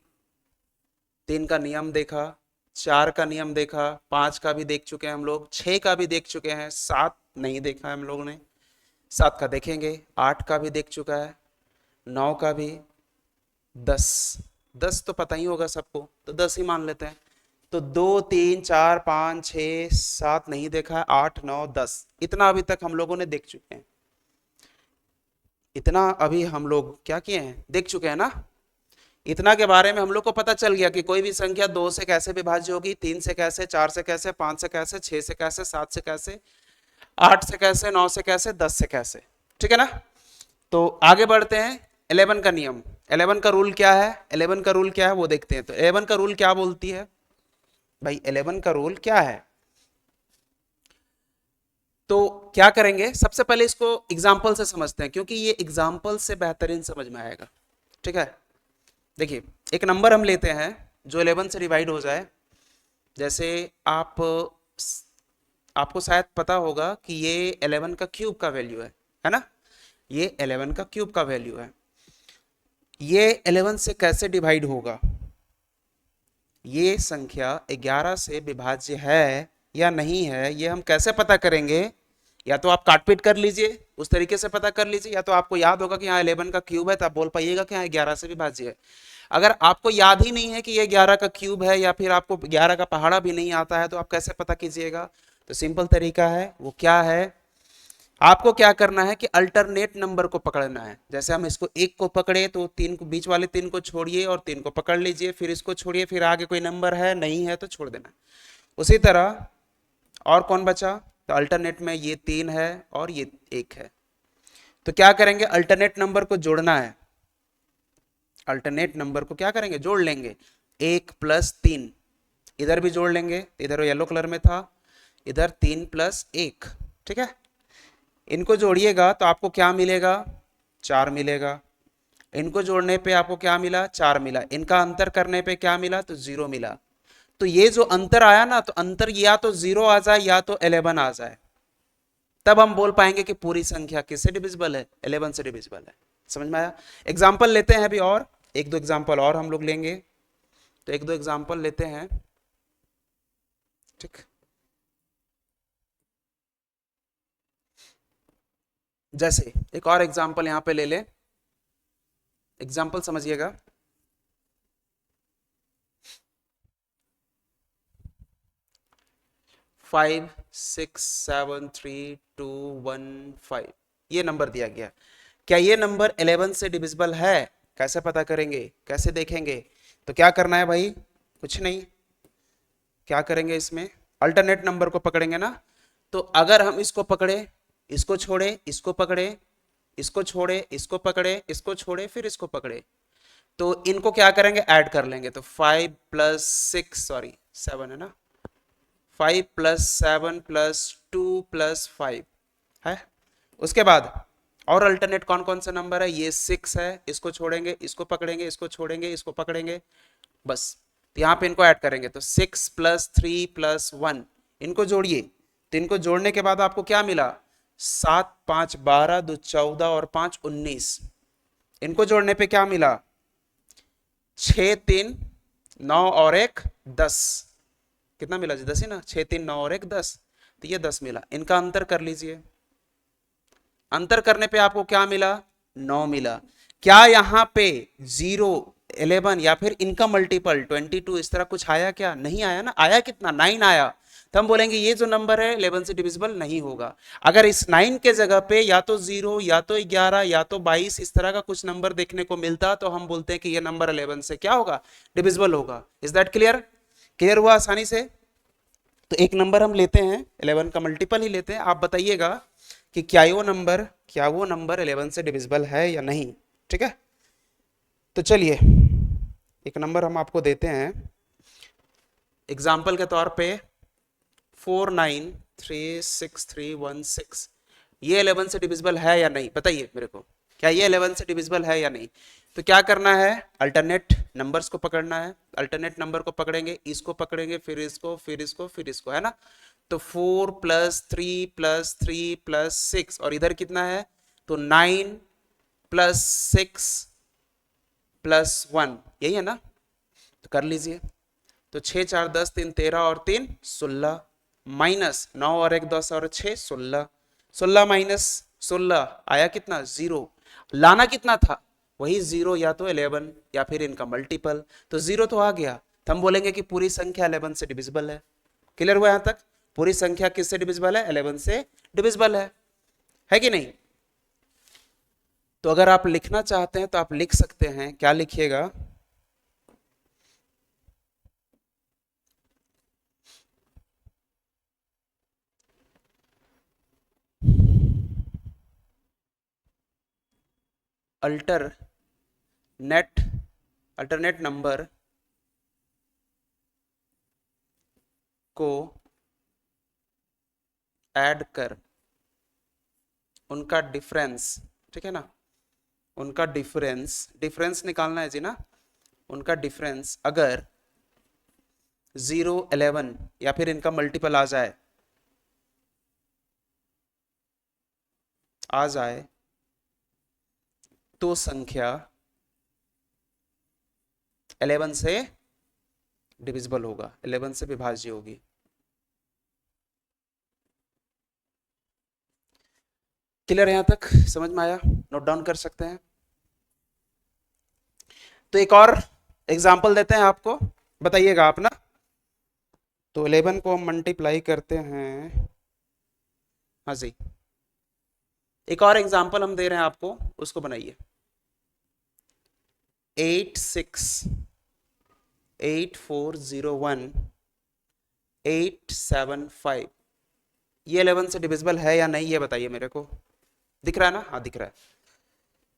3 का नियम देखा, 4 का नियम देखा, 5 का भी देख चुके हैं हम लोग, 6 का भी देख चुके हैं, 7 नहीं देखा है हम लोगों ने, 7 का देखेंगे, 8 का भी देख चुका है, 9 का भी, 10, 10 तो पता ही होगा सबको, तो 10 ही मान लेते हैं। तो 2 3 4 5 6 7 नहीं देखा है, 8 9 10, इतना अभी तक हम लोगों ने देख चुके हैं। इतना अभी हम लोग क्या किए हैं, देख चुके हैं ना। इतना के बारे में हम लोग को पता चल गया कि कोई भी संख्या 2 से कैसे विभाज्य होगी, 3 से कैसे, 4 से कैसे, 5 से कैसे, 6 से कैसे, 7 से कैसे, 8 से कैसे, 9 से कैसे, 10 से कैसे। ठीक है ना। तो आगे बढ़ते हैं। 11 का नियम, 11 का रूल क्या है, 11 का रूल क्या है वो देखते हैं। तो 11 का रूल क्या बोलती है भाई, 11 का रूल क्या है? तो क्या करेंगे, सबसे पहले इसको एग्जाम्पल से समझते हैं, क्योंकि ये एग्जाम्पल से बेहतरीन समझ में आएगा। ठीक है, देखिए एक नंबर हम लेते हैं जो 11 से डिवाइड हो जाए। जैसे आपको शायद पता होगा कि ये 11 का क्यूब का वैल्यू है ना, ये 11 का क्यूब का वैल्यू है। ये 11 से कैसे डिवाइड होगा, ये संख्या 11 से विभाज्य है या नहीं है, ये हम कैसे पता करेंगे? या तो आप काटपीट कर लीजिए, उस तरीके से पता कर लीजिए, या तो आपको याद होगा कि यहाँ 11 का क्यूब है, तो आप बोल पाइएगा कि यहाँ 11 से विभाज्य है। अगर आपको याद ही नहीं है कि ये 11 का क्यूब है, या फिर आपको 11 का पहाड़ा भी नहीं आता है, तो आप कैसे पता कीजिएगा? तो सिंपल तरीका है, वो क्या है, आपको क्या करना है कि अल्टरनेट नंबर को पकड़ना है। जैसे हम इसको 1 को पकड़े तो 3 को, बीच वाले 3 को छोड़िए और 3 को पकड़ लीजिए, फिर इसको छोड़िए, फिर आगे कोई नंबर है नहीं है तो छोड़ देना। उसी तरह और कौन बचा, तो अल्टरनेट में ये 3 है और ये 1 है। तो क्या करेंगे, अल्टरनेट नंबर को जोड़ना है। अल्टरनेट नंबर को क्या करेंगे, जोड़ लेंगे। 1 + 3, इधर भी जोड़ लेंगे, इधर येलो कलर में था, इधर 3 + 1। ठीक है, इनको जोड़िएगा तो आपको क्या मिलेगा, 4 मिलेगा। इनको जोड़ने पे आपको क्या मिला, 4 मिला। इनका अंतर करने पे क्या मिला, तो 0 मिला। तो ये जो अंतर आया ना, तो अंतर या तो 0 आ जाए या तो 11 आ जाए, तब हम बोल पाएंगे कि पूरी संख्या किससे डिविजिबल है, 11 से डिविजिबल है। समझ में आया? एग्जाम्पल लेते हैं अभी, और एक दो एग्जाम्पल और हम लोग लेंगे। तो एक दो एग्जाम्पल लेते हैं। ठीक, जैसे एक और एग्जाम्पल यहां पे ले ले, एग्जाम्पल समझिएगा। 5 6 7 3 2 1 5, ये नंबर दिया गया। क्या ये नंबर 11 से डिविजिबल है? कैसे पता करेंगे, कैसे देखेंगे? तो क्या करना है भाई, कुछ नहीं, क्या करेंगे, इसमें अल्टरनेट नंबर को पकड़ेंगे ना। तो अगर हम इसको पकड़े, इसको छोड़े, इसको पकड़े, इसको छोड़े, इसको पकड़े, इसको छोड़े, फिर इसको पकड़े, तो इनको क्या करेंगे, ऐड कर लेंगे। तो 5 + 6, सॉरी 7 है ना, 5 + 7 + 2 + 5 है। उसके बाद और अल्टरनेट कौन कौन सा नंबर है, ये 6 है, इसको छोड़ेंगे, इसको पकड़ेंगे, इसको छोड़ेंगे, इसको पकड़ेंगे, बस। तो यहाँ पे इनको ऐड करेंगे, तो 6 + 3 + 1, इनको जोड़िए। तो इनको जोड़ने के बाद आपको क्या मिला, 7 5 12 2 14 और 5 19। इनको जोड़ने पे क्या मिला, 6 3 9 और 1 10। कितना मिला जी, 10 ही ना, 6 3 9 और 1 10, तो ये 10 मिला। इनका अंतर कर लीजिए, अंतर करने पे आपको क्या मिला, 9 मिला। क्या यहाँ पे 0 11 या फिर इनका मल्टीपल 22 इस तरह कुछ आया, क्या नहीं आया ना, आया कितना, 9 आया। तो हम बोलेंगे ये जो नंबर है 11 से डिविजिबल नहीं होगा। अगर इस 9 के जगह पे या तो 0 या तो 11 या तो 22 इस तरह का कुछ नंबर देखने को मिलता, तो हम बोलते हैं कि ये नंबर 11 से क्या होगा, डिविजिबल होगा। Is that clear? क्लियर हुआ आसानी से? तो एक नंबर हम लेते हैं, 11 का मल्टीपल ही लेते हैं, आप बताइएगा कि क्या वो नंबर 11 से डिविजिबल है या नहीं। ठीक है, तो चलिए एक नंबर हम आपको देते हैं एग्जाम्पल के तौर पे, 4936 316, ये 11 से डिविजिबल है या नहीं, बताइए मेरे को, क्या ये 11 से डिविजिबल है या नहीं? तो क्या करना है, अल्टरनेट नंबर्स को पकड़ना है, अल्टरनेट नंबर को पकड़ेंगे, इसको पकड़ेंगे, फिर इसको, फिर इसको, फिर इसको, है ना। तो 4 प्लस 3 प्लस 3 प्लस 6, और इधर कितना है, तो 9 प्लस 6 प्लस 1, यही है ना। तो कर लीजिए, तो 6 4 10 3 13 और 3 16, माइनस 9 और 1 10 और 6 16, 16 माइनस 16 आया कितना, 0। लाना कितना था, वही 0 या तो 11 या फिर इनका मल्टीपल, तो 0 तो आ गया, तो हम बोलेंगे कि पूरी संख्या 11 से डिविजिबल है। क्लियर हुआ यहां तक? पूरी संख्या किससे डिविजिबल है, 11 से डिविजिबल है कि नहीं? तो अगर आप लिखना चाहते हैं तो आप लिख सकते हैं, क्या लिखिएगा, अल्टरनेट नंबर को ऐड कर उनका डिफरेंस, ठीक है ना, उनका डिफरेंस निकालना है जी ना, उनका डिफरेंस अगर 0 11 या फिर इनका मल्टीपल आ जाए तो संख्या 11 से डिविजिबल होगा, 11 से विभाज्य होगी। क्लियर है यहां तक, समझ में आया? नोट डाउन कर सकते हैं। तो एक और एग्जांपल देते हैं आपको, बताइएगा आप ना। तो 11 को हम मल्टीप्लाई करते हैं, हाँ जी, एक और एग्जांपल हम दे रहे हैं आपको, उसको बनाइए। 868401 875, ये 11 से डिविजिबल है या नहीं, ये बताइए मेरे को। दिख रहा है ना, हाँ दिख रहा है।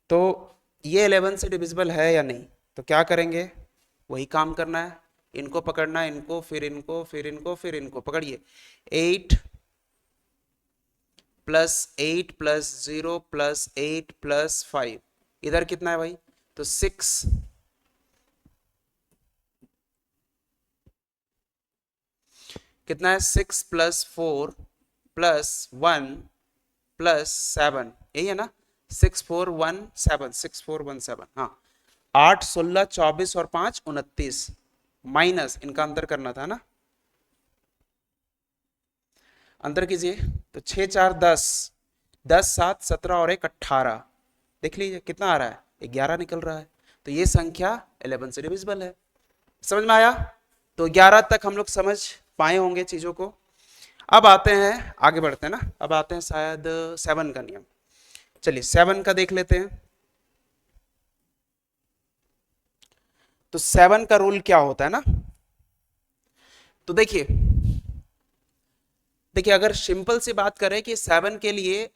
तो ये 11 से डिविजिबल है या नहीं, तो क्या करेंगे, वही काम करना है, इनको पकड़ना है, इनको, फिर इनको, फिर इनको, फिर इनको पकड़िए। 8 प्लस 8 प्लस 0 प्लस 8 प्लस 5, इधर कितना है भाई, तो 6, कितना है, 6 प्लस 4 प्लस 1 प्लस 7, यही है ना, 6417, 6417, हाँ। 8 16 24 और 5 29, माइनस इनका अंतर करना था ना, अंतर कीजिए, तो 6 4 10, 10 7 17 और 1 18, देख लीजिए कितना आ रहा है, 11 निकल रहा है। तो ये संख्या 11 से डिविजिबल है। समझ में आया? तो 11 तक हम लोग समझ पाए होंगे चीजों को। अब आते हैं, आगे बढ़ते हैं ना, अब आते हैं शायद 7 का नियम। चलिए 7 का देख लेते हैं। तो 7 का रूल क्या होता है ना, तो देखिए देखिए, अगर सिंपल सी बात करें कि 7 के लिए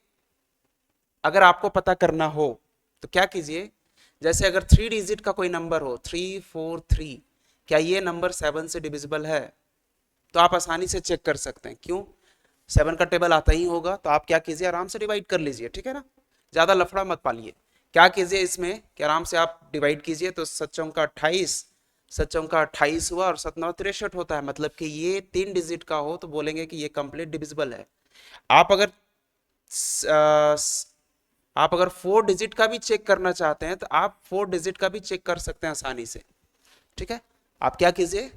अगर आपको पता करना हो तो क्या कीजिए, जैसे अगर 3 डिजिट का कोई नंबर हो, 343, क्या ये नंबर 7 से डिविजिबल है, तो आप आसानी से चेक कर सकते हैं। क्यों? 7 का टेबल आता ही होगा, तो आप क्या कीजिए, आराम से डिवाइड कर लीजिए, ठीक है ना, ज्यादा लफड़ा मत पालिए। क्या कीजिए इसमें कि आराम से आप डिवाइड कीजिए, तो 7 का 28, 7 का 28 हुआ, और 7 9 63 होता है, मतलब कि ये 3 डिजिट का हो तो बोलेंगे कि ये कंप्लीट डिविजिबल है। आप अगर आप अगर 4 डिजिट का भी चेक करना चाहते हैं तो आप 4 डिजिट का भी चेक कर सकते हैं आसानी से, ठीक है। आप क्या कीजिए,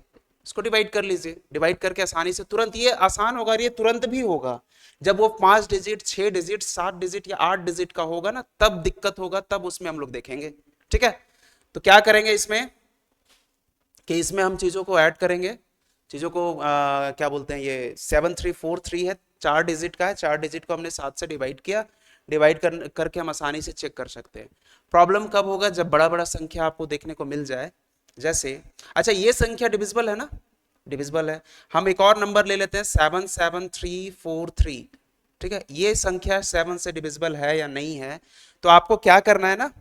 इसको डिवाइड कर लीजिए, डिवाइड करके आसानी से, तुरंत ये आसान होगा, ये तुरंत भी होगा। जब वो 5 डिजिट 6 डिजिट 7 डिजिट या 8 डिजिट का होगा ना, तब दिक्कत होगा, तब उसमें हम लोग देखेंगे, ठीक है। तो क्या करेंगे इसमें कि इसमें हम चीजों को ऐड करेंगे, चीजों को क्या बोलते हैं, ये 7343 है, 4 डिजिट का है, 4 डिजिट को हमने 7 से डिवाइड किया, करके हम आसानी से चेक कर सकते हैं। प्रॉब्लम कब होगा, जब बड़ा बड़ा संख्या आपको देखने को मिल जाए, जैसे, अच्छा ये संख्या डिविजिबल है ना, डिविजिबल है। हम एक और नंबर ले लेते हैं 77343, ठीक है, ये संख्या 7 से डिविजिबल है या नहीं है, तो आपको क्या करना है ना,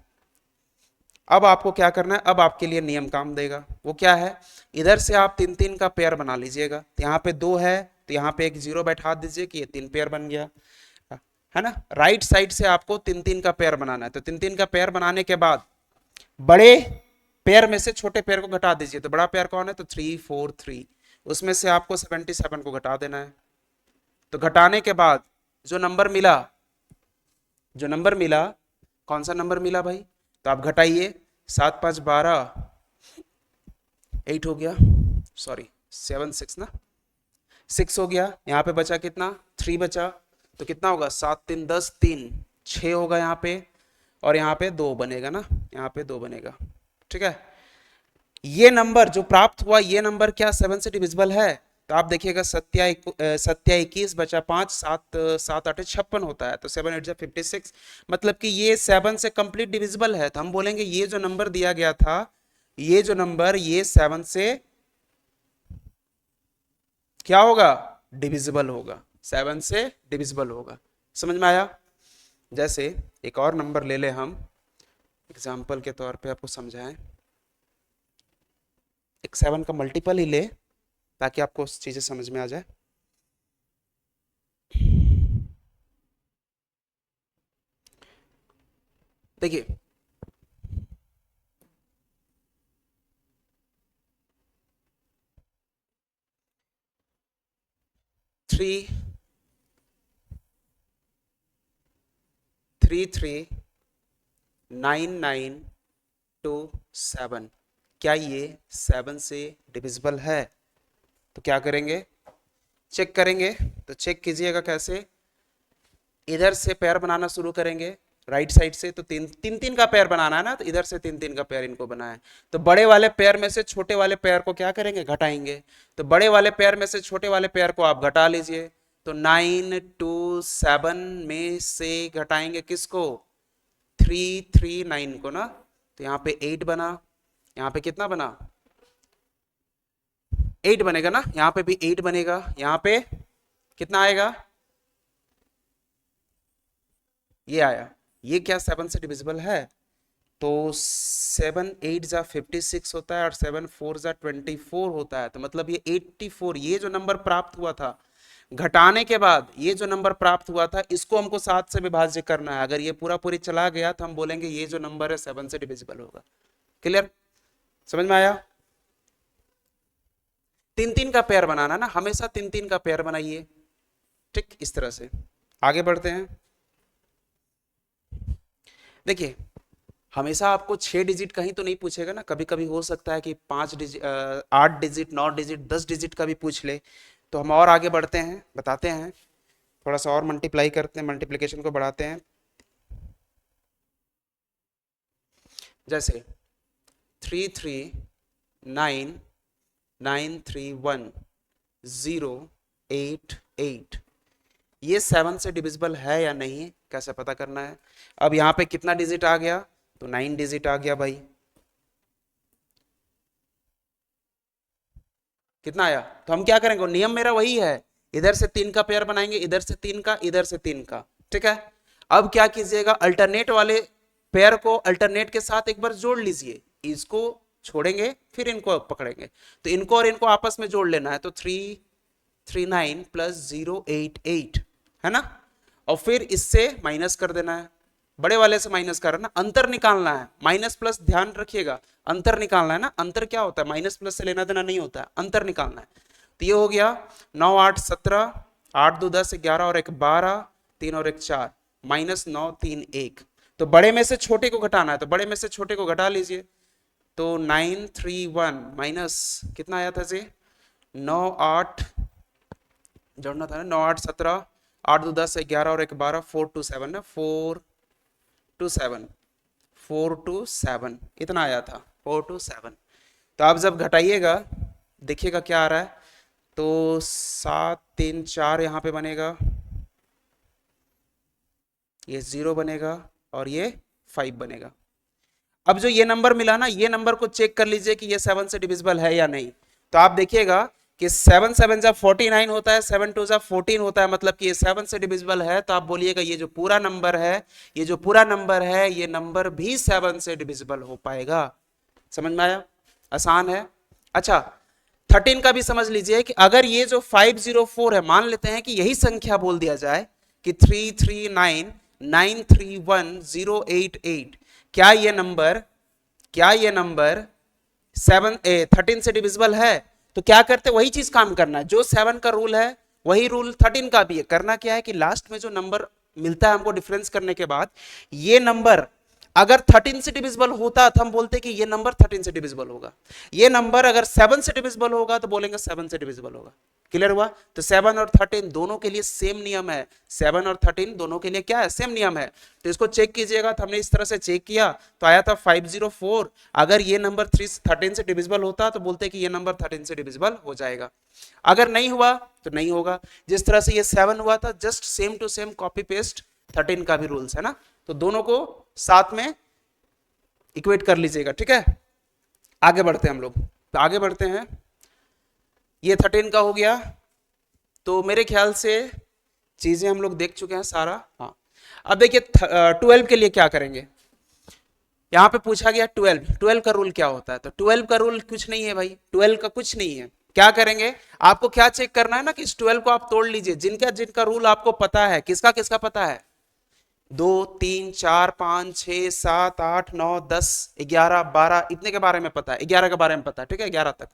अब आपको क्या करना है, अब आपके लिए नियम काम देगा। वो क्या है, इधर से आप 3 3 का पेयर बना लीजिएगा, तो यहाँ पे 2 है, तो यहाँ पे एक 0 बैठा दीजिए कि ये 3 पेयर बन गया। है ना। राइट साइड से आपको तीन तीन का पेयर बनाना है, तो तीन तीन का पेयर बनाने के बाद बड़े पेयर में से छोटे पेयर को घटा दीजिए। तो बड़ा पेयर कौन है, तो 3 4 3, उसमें से आपको 77 को घटा देना है। तो घटाने के बाद जो नंबर मिला, जो नंबर मिला, कौन सा नंबर मिला भाई, तो आप घटाइए। 7 5 12, 8 हो गया, सॉरी 7 6 ना, 6 हो गया। यहाँ पे बचा कितना, 3 बचा, तो कितना होगा, 7 3 10, 3 6 होगा यहाँ पे, और यहाँ पे 2 बनेगा ना, यहाँ पे 2 बनेगा। ठीक है, ये नंबर जो प्राप्त हुआ, ये नंबर क्या 7 से डिविजिबल है, तो आप देखिएगा, सत्या 21 बचा 5, 7 7 8 56 होता है, तो 7 8 56, मतलब कि ये 7 से कंप्लीट डिविजिबल है। तो हम बोलेंगे ये जो नंबर दिया गया था, ये जो नंबर, ये 7 से क्या होगा, डिविजिबल होगा, 7 से डिविजिबल होगा। समझ में आया। जैसे एक और नंबर ले ले हम, एग्जाम्पल के तौर पे आपको समझाएं, एक 7 का मल्टीपल ही ले ताकि आपको चीजें समझ में आ जाए। देखिए 3 3 3 9 9 2 7, क्या ये 7 से डिविजिबल है, तो क्या करेंगे, चेक करेंगे। तो चेक कीजिएगा कैसे, इधर से पेयर बनाना शुरू करेंगे राइट साइड से, तो तीन तीन तीन का पेयर बनाना है ना, तो इधर से तीन तीन का पेयर इनको बनाए। तो बड़े वाले पेयर में से छोटे वाले पेयर को क्या करेंगे, घटाएंगे। तो बड़े वाले पेयर में से छोटे वाले पेयर को आप घटा लीजिए। तो 9 2 7 में से घटाएंगे किसको, 3 3 9 को ना, तो यहाँ पे 8 बना, यहाँ पे कितना बना, 8 बनेगा ना, यहाँ पे भी 8 बनेगा, यहाँ पे कितना आएगा, ये आया। ये क्या 7 से डिविजिबल है, तो 7 8 जा 56 होता है, और 7 4 जा 24 होता है, तो मतलब ये 84, ये जो नंबर प्राप्त हुआ था घटाने के बाद, ये जो नंबर प्राप्त हुआ था, इसको हमको 7 से विभाज्य करना है। अगर ये पूरा पूरी चला गया तो हम बोलेंगे ये जो नंबर है 7 से डिविजिबल होगा। क्लियर, समझ में आया। तीन तीन का पेयर बनाना ना, हमेशा तीन तीन का पेयर बनाइए। ठीक, इस तरह से आगे बढ़ते हैं। देखिए हमेशा आपको 6 डिजिट कहीं तो नहीं पूछेगा ना, कभी कभी हो सकता है कि 5 डिजिट 8 डिजिट 9 डिजिट 10 डिजिट का भी पूछ ले। तो हम और आगे बढ़ते हैं, बताते हैं, थोड़ा सा और मल्टीप्लाई करते हैं, मल्टीप्लिकेशन को बढ़ाते हैं। जैसे 3 3 9 9 3 1 0 8 8, ये 7 से डिविजिबल है या नहीं, कैसे पता करना है। अब यहाँ पे कितना डिजिट आ गया, तो 9 डिजिट आ गया भाई। कितना आया, तो हम क्या करेंगे, नियम मेरा वही है, इधर से 3 का पेयर बनाएंगे, इधर से 3 का, इधर से 3 का। ठीक है, अब क्या कीजिएगा, अल्टरनेट वाले पेयर को अल्टरनेट के साथ एक बार जोड़ लीजिए, इसको छोड़ेंगे फिर इनको पकड़ेंगे, तो इनको और इनको आपस में जोड़ लेना है। तो 3 3 9 प्लस 0 8 8 है ना, और फिर इससे माइनस कर देना है, बड़े वाले से माइनस करना, अंतर निकालना है। माइनस प्लस ध्यान रखिएगा, अंतर निकालना है ना, अंतर क्या होता है, माइनस प्लस से लेना देना नहीं होता है, अंतर निकालना है। तो ये हो गया 9 8 17, 8 2 10 11 और 1 12, 3 और 1 4, -9 3 1। तो बड़े में से छोटे को घटाना है, तो बड़े में से छोटे को घटा लीजिए। तो 9 3 1 माइनस कितना आया था जी, 9 8 जोड़ना था ना, 9 8 17, 8 2 10 11 और 1 12, 4 2 7 ना, 4 2 7, 4 2 7 इतना आया था, 4 2 7। तो आप जब घटाइएगा देखिएगा क्या आ रहा है, तो 7 3 4 यहाँ पे बनेगा, ये 0 बनेगा और ये 5 बनेगा। अब जो ये नंबर मिला ना, ये नंबर को चेक कर लीजिए कि ये 7 से डिविजिबल है या नहीं। तो आप देखिएगा कि 7 7 जा 49 होता है, 7 2 जा 14 होता है, मतलब कि ये 7 से डिविजिबल है। तो आप बोलिएगा ये जो पूरा नंबर है, ये जो पूरा नंबर है, ये नंबर भी 7 से डिविजिबल हो पाएगा। समझ में आया, आसान है। अच्छा 13 का भी समझ लीजिए कि अगर ये जो 504 है, मान लेते हैं कि यही संख्या बोल दिया जाए कि कि 339931088, क्या ये नंबर 13 से डिविजिबल है? तो क्या करते, वही चीज काम करना है, जो 7 का रूल है वही रूल 13 का भी है। करना क्या है कि लास्ट में जो नंबर मिलता है हमको डिफरेंस करने के बाद, ये नंबर अगर 13 से डिविजिबल होता तो हम बोलते कि ये नंबर 13 से डिविजिबल होगा। ये नंबर अगर 7 से डिविजिबल होगा तो बोलेंगे 7 से डिविजिबल होगा। क्लियर हुआ? तो 7 और 13 दोनों के लिए सेम नियम है। 7 और 13 दोनों के लिए क्या है? सेम नियम है। तो इसको चेक कीजिएगा। तो हमने इस तरह से चेक किया तो आया था 504। अगर ये नंबर 13 से डिविजिबल होता तो बोलते कि ये नंबर 13 से डिविजिबल हो जाएगा। अगर नहीं हुआ तो नहीं होगा। जिस तरह से ये 7 हुआ था, just same to same copy paste 13 का भी रूल्स है ना। तो दोनों को साथ में इक्वेट कर लीजिएगा। ठीक है, आगे बढ़ते हैं हम लोग। तो आगे बढ़ते हैं, ये 13 का हो गया। तो मेरे ख्याल से चीजें हम लोग देख चुके हैं सारा। हाँ, अब देखिए 12 के लिए क्या करेंगे। यहां पे पूछा गया 12 का रूल क्या होता है। तो 12 का रूल कुछ नहीं है भाई, 12 का कुछ नहीं है। क्या करेंगे, आपको क्या चेक करना है ना कि इस 12 को आप तोड़ लीजिए। जिनका जिनका रूल आपको पता है, किसका किसका पता है? 2 3 4 5 6 7 8 9 10 11 12 इतने के बारे में पता है, 11 के बारे में पता है। ठीक है, 11 तक।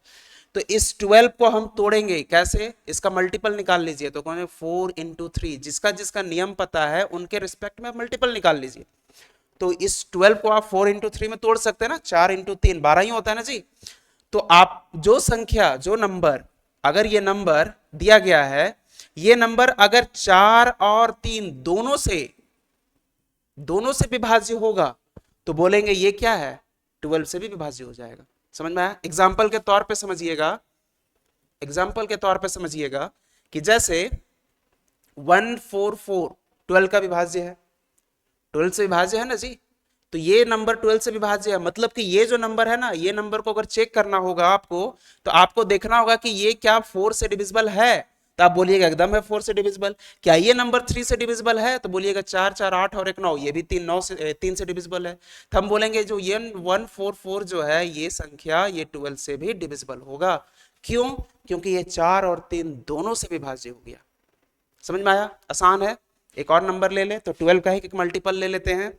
तो इस 12 को हम तोड़ेंगे कैसे, इसका मल्टीपल निकाल लीजिए। तो कौन है 4 into 3, जिसका जिसका नियम पता है उनके रिस्पेक्ट में मल्टीपल निकाल लीजिए। तो इस 12 को आप 4 into 3 में तोड़ सकते हैं ना, 4 into 3 12 ही होता है ना जी। तो आप जो संख्या, जो नंबर, अगर ये नंबर दिया गया है, ये नंबर अगर 4 और 3 दोनों से विभाज्य होगा तो बोलेंगे ये क्या है, 12 से भी विभाज्य हो जाएगा। समझ में आया? एग्जाम्पल के तौर पे समझिएगा, एग्जाम्पल के तौर पे समझिएगा कि जैसे 144 12 का विभाज्य है, 12 से विभाज्य है ना जी। तो ये नंबर 12 से विभाज्य है, मतलब कि ये जो नंबर है ना, ये नंबर को अगर चेक करना होगा आपको, तो आपको देखना होगा कि ये क्या 4 से डिविजिबल है। तो आप बोलिएगा एकदम है 4 से डिविजिबल। क्या ये नंबर 3 से डिविजिबल है? तो बोलिएगा 4 4 8 और 1 9, ये भी 3 से डिविजिबल है। तो हम बोलेंगे जो ये 144 जो है ये संख्या, ये 12 से भी डिविजिबल होगा। क्यों? क्योंकि ये 4 और 3 दोनों से विभाज्य हो गया। समझ में आया? आसान है। एक और नंबर ले ले, तो 12 का एक मल्टीपल ले लेते हैं।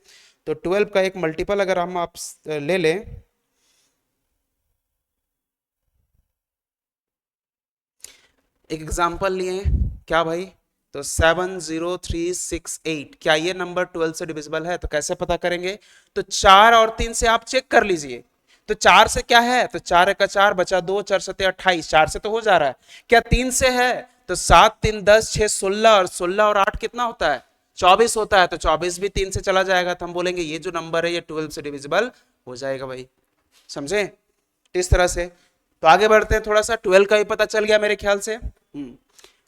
तो 12 का एक मल्टीपल अगर हम आप ले लें, एक एग्जांपल लिए, क्या भाई? तो 70368, क्या ये नंबर 12 से डिविजिबल है? तो कैसे पता करेंगे? तो 4 और 3 से आप चेक कर लीजिए। तो 4 से क्या है? तो 4 का 4 बचा 2, 4 7 28, 4 से तो हो जा रहा है। क्या 3 से है? तो 7 3 10 6 16, और 16 और 8 कितना होता है? 24 होता है। तो 24 भी 3 से चला जाएगा। तो हम बोलेंगे ये जो नंबर है ये 12 से डिविजिबल हो जाएगा भाई। समझे? इस तरह से। तो आगे बढ़ते हैं, थोड़ा सा 12 का भी पता चल गया मेरे ख्याल से।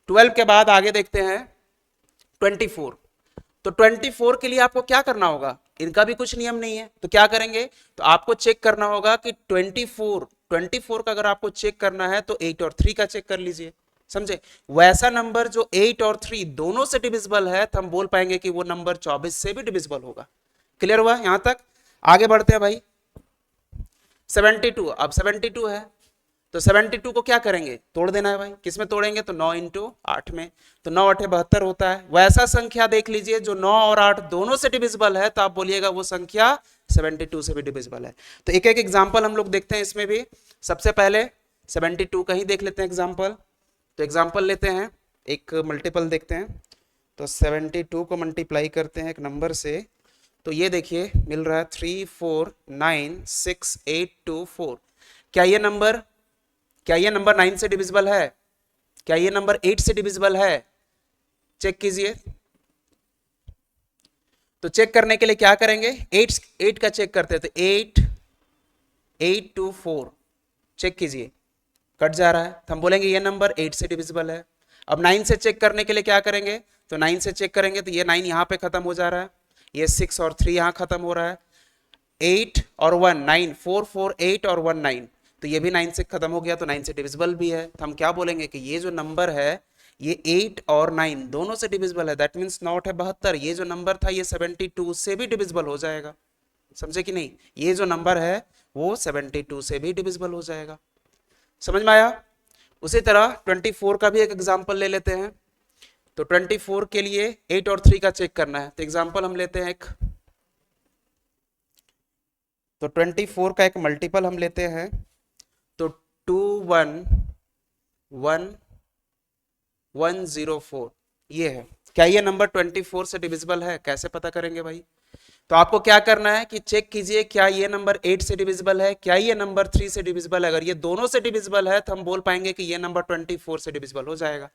12 के बाद आगे देखते हैं 24। तो 24 के लिए आपको क्या करना होगा? इनका भी कुछ नियम नहीं है। तो क्या करेंगे? तो आपको चेक करना होगा कि 24 का अगर आपको चेक करना है तो 8 और 3 का चेक कर लीजिए। समझे? वैसा नंबर जो 8 और 3 दोनों से डिविजिबल है, तो हम बोल पाएंगे कि वो नंबर 24 से भी डिविजिबल होगा। क्लियर हुआ यहां तक? आगे बढ़ते हैं भाई। 72, अब 72 है तो 72 को क्या करेंगे? तोड़ देना है भाई। किस में तोड़ेंगे? तो 9 into 8 में। तो 9 8 72 होता है। वैसा संख्या देख लीजिए जो 9 और 8 दोनों से डिविजिबल है, तो आप बोलिएगा वो संख्या 72 से भी डिविजिबल है। तो एक एक एग्जाम्पल हम लोग देखते हैं इसमें भी। सबसे पहले 72 का ही देख लेते हैं एग्जाम्पल। तो एग्जाम्पल लेते हैं, एक मल्टीपल देखते हैं। तो 72 को मल्टीप्लाई करते हैं एक नंबर से, तो ये देखिए मिल रहा है 349684। क्या ये नंबर 9 से डिविजिबल है? क्या ये नंबर 8 से डिविजिबल है? चेक कीजिए। तो चेक करने के लिए क्या करेंगे? 8 का चेक करते हैं। तो 8824 चेक कीजिए, कट जा रहा है। तो हम बोलेंगे ये नंबर 8 से डिविजिबल है। अब 9 से चेक करने के लिए क्या करेंगे? तो 9 से चेक करेंगे तो ये 9 यहां पे खत्म हो जा रहा है, ये 6 और 3 यहां खत्म हो रहा है, 8 और 1 9, 4 4 8 और 1 9, तो ये भी 9 से खत्म हो गया, तो 9 से डिविजिबल भी है। तो हम क्या बोलेंगे कि ये जो नंबर है ये 8 और 9 दोनों से डिविजिबल है। दैट मीन्स 9 है 72, ये जो नंबर था ये 72 से भी डिविजिबल हो जाएगा। समझे कि नहीं? ये जो नंबर है वो 72 से भी डिविजिबल हो जाएगा। समझ में आया? उसी तरह 24 का भी एक एग्जाम्पल ले लेते हैं। तो 24 के लिए 8 और 3 का चेक करना है। तो एग्जांपल हम लेते हैं एक, तो 24 का एक मल्टीपल हम लेते हैं, तो 2 1 1 1 0 4 ये है। क्या ये नंबर 24 से डिविजिबल है? कैसे पता करेंगे भाई? तो आपको क्या करना है कि चेक कीजिए क्या ये नंबर 8 से डिविजिबल है, क्या ये नंबर 3 से डिविजिबल है। अगर ये दोनों से डिविजिबल है तो हम बोल पाएंगे कि ये नंबर 24 से डिविजिबल हो जाएगा।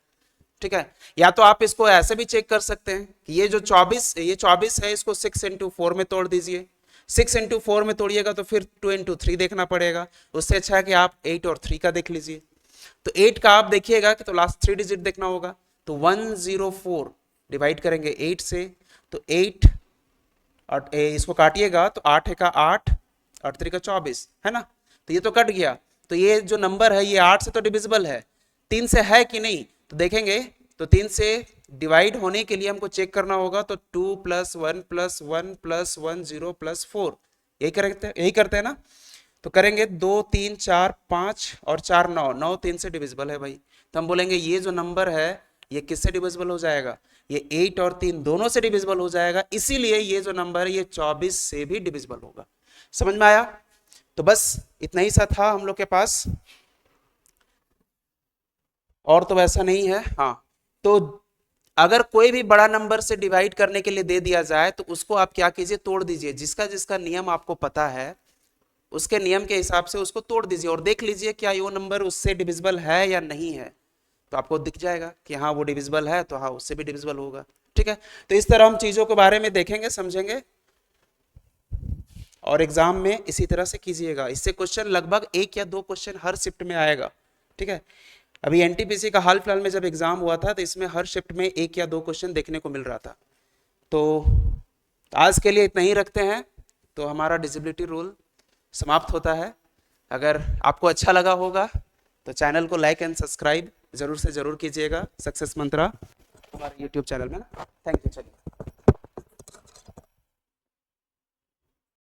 ठीक है, या तो आप इसको ऐसे भी चेक कर सकते हैं कि ये जो 24 है, इसको 6 इंटू 4 में तोड़ दीजिए। 6 इंटू 4 में तोड़िएगा तो फिर 2 इंटू 3 देखना पड़ेगा। उससे अच्छा है कि आप 8 और 3 का देख लीजिए। तो 8 का आप देखिएगा कि तो लास्ट 3 डिजिट देखना होगा। तो 104 डिवाइड करेंगे 8 से, तो 8 और इसको काटिएगा तो 8 है का 8 और 3 का 24 है ना। तो ये तो कट गया। तो ये जो नंबर है ये 8 से तो डिविजिबल है, 3 से है कि नहीं तो देखेंगे। तो 3 से डिवाइड होने के लिए हमको चेक करना होगा। तो 2 + 1 + 1 + 1 0 + 4 यही करते हैं ना। तो करेंगे 2 3 4 5 और 4 9, 9 3 से डिविजिबल है भाई। तो हम बोलेंगे ये जो नंबर है ये किससे डिविजिबल हो जाएगा? ये 8 और 3 दोनों से डिविजिबल हो जाएगा। इसीलिए ये जो नंबर है ये 24 से भी डिविजिबल होगा। समझ में आया? तो बस इतना ही सा था हम लोग के पास, और तो वैसा नहीं है। हाँ, तो अगर कोई भी बड़ा नंबर से डिवाइड करने के लिए दे दिया जाए तो उसको आप क्या कीजिए, तोड़ दीजिए। जिसका जिसका नियम आपको पता है उसके नियम के हिसाब से उसको तोड़ दीजिए और देख लीजिए क्या वो नंबर उससे डिविजिबल है या नहीं है। तो आपको दिख जाएगा कि हाँ वो डिविजिबल है, तो हाँ उससे भी डिविजिबल होगा। ठीक है, तो इस तरह हम चीजों के बारे में देखेंगे, समझेंगे, और एग्जाम में इसी तरह से कीजिएगा। इससे क्वेश्चन लगभग 1 या 2 क्वेश्चन हर शिफ्ट में आएगा। ठीक है, अभी एनटीपीसी का हाल फिलहाल में जब एग्जाम हुआ था तो इसमें हर शिफ्ट में 1 या 2 क्वेश्चन देखने को मिल रहा था। तो आज के लिए इतना ही रखते हैं, तो हमारा डिसेबिलिटी रूल समाप्त होता है। अगर आपको अच्छा लगा होगा तो चैनल को लाइक एंड सब्सक्राइब जरूर से जरूर कीजिएगा, सक्सेस मंत्रा हमारे यूट्यूब चैनल में ना। Thank you. चलिए।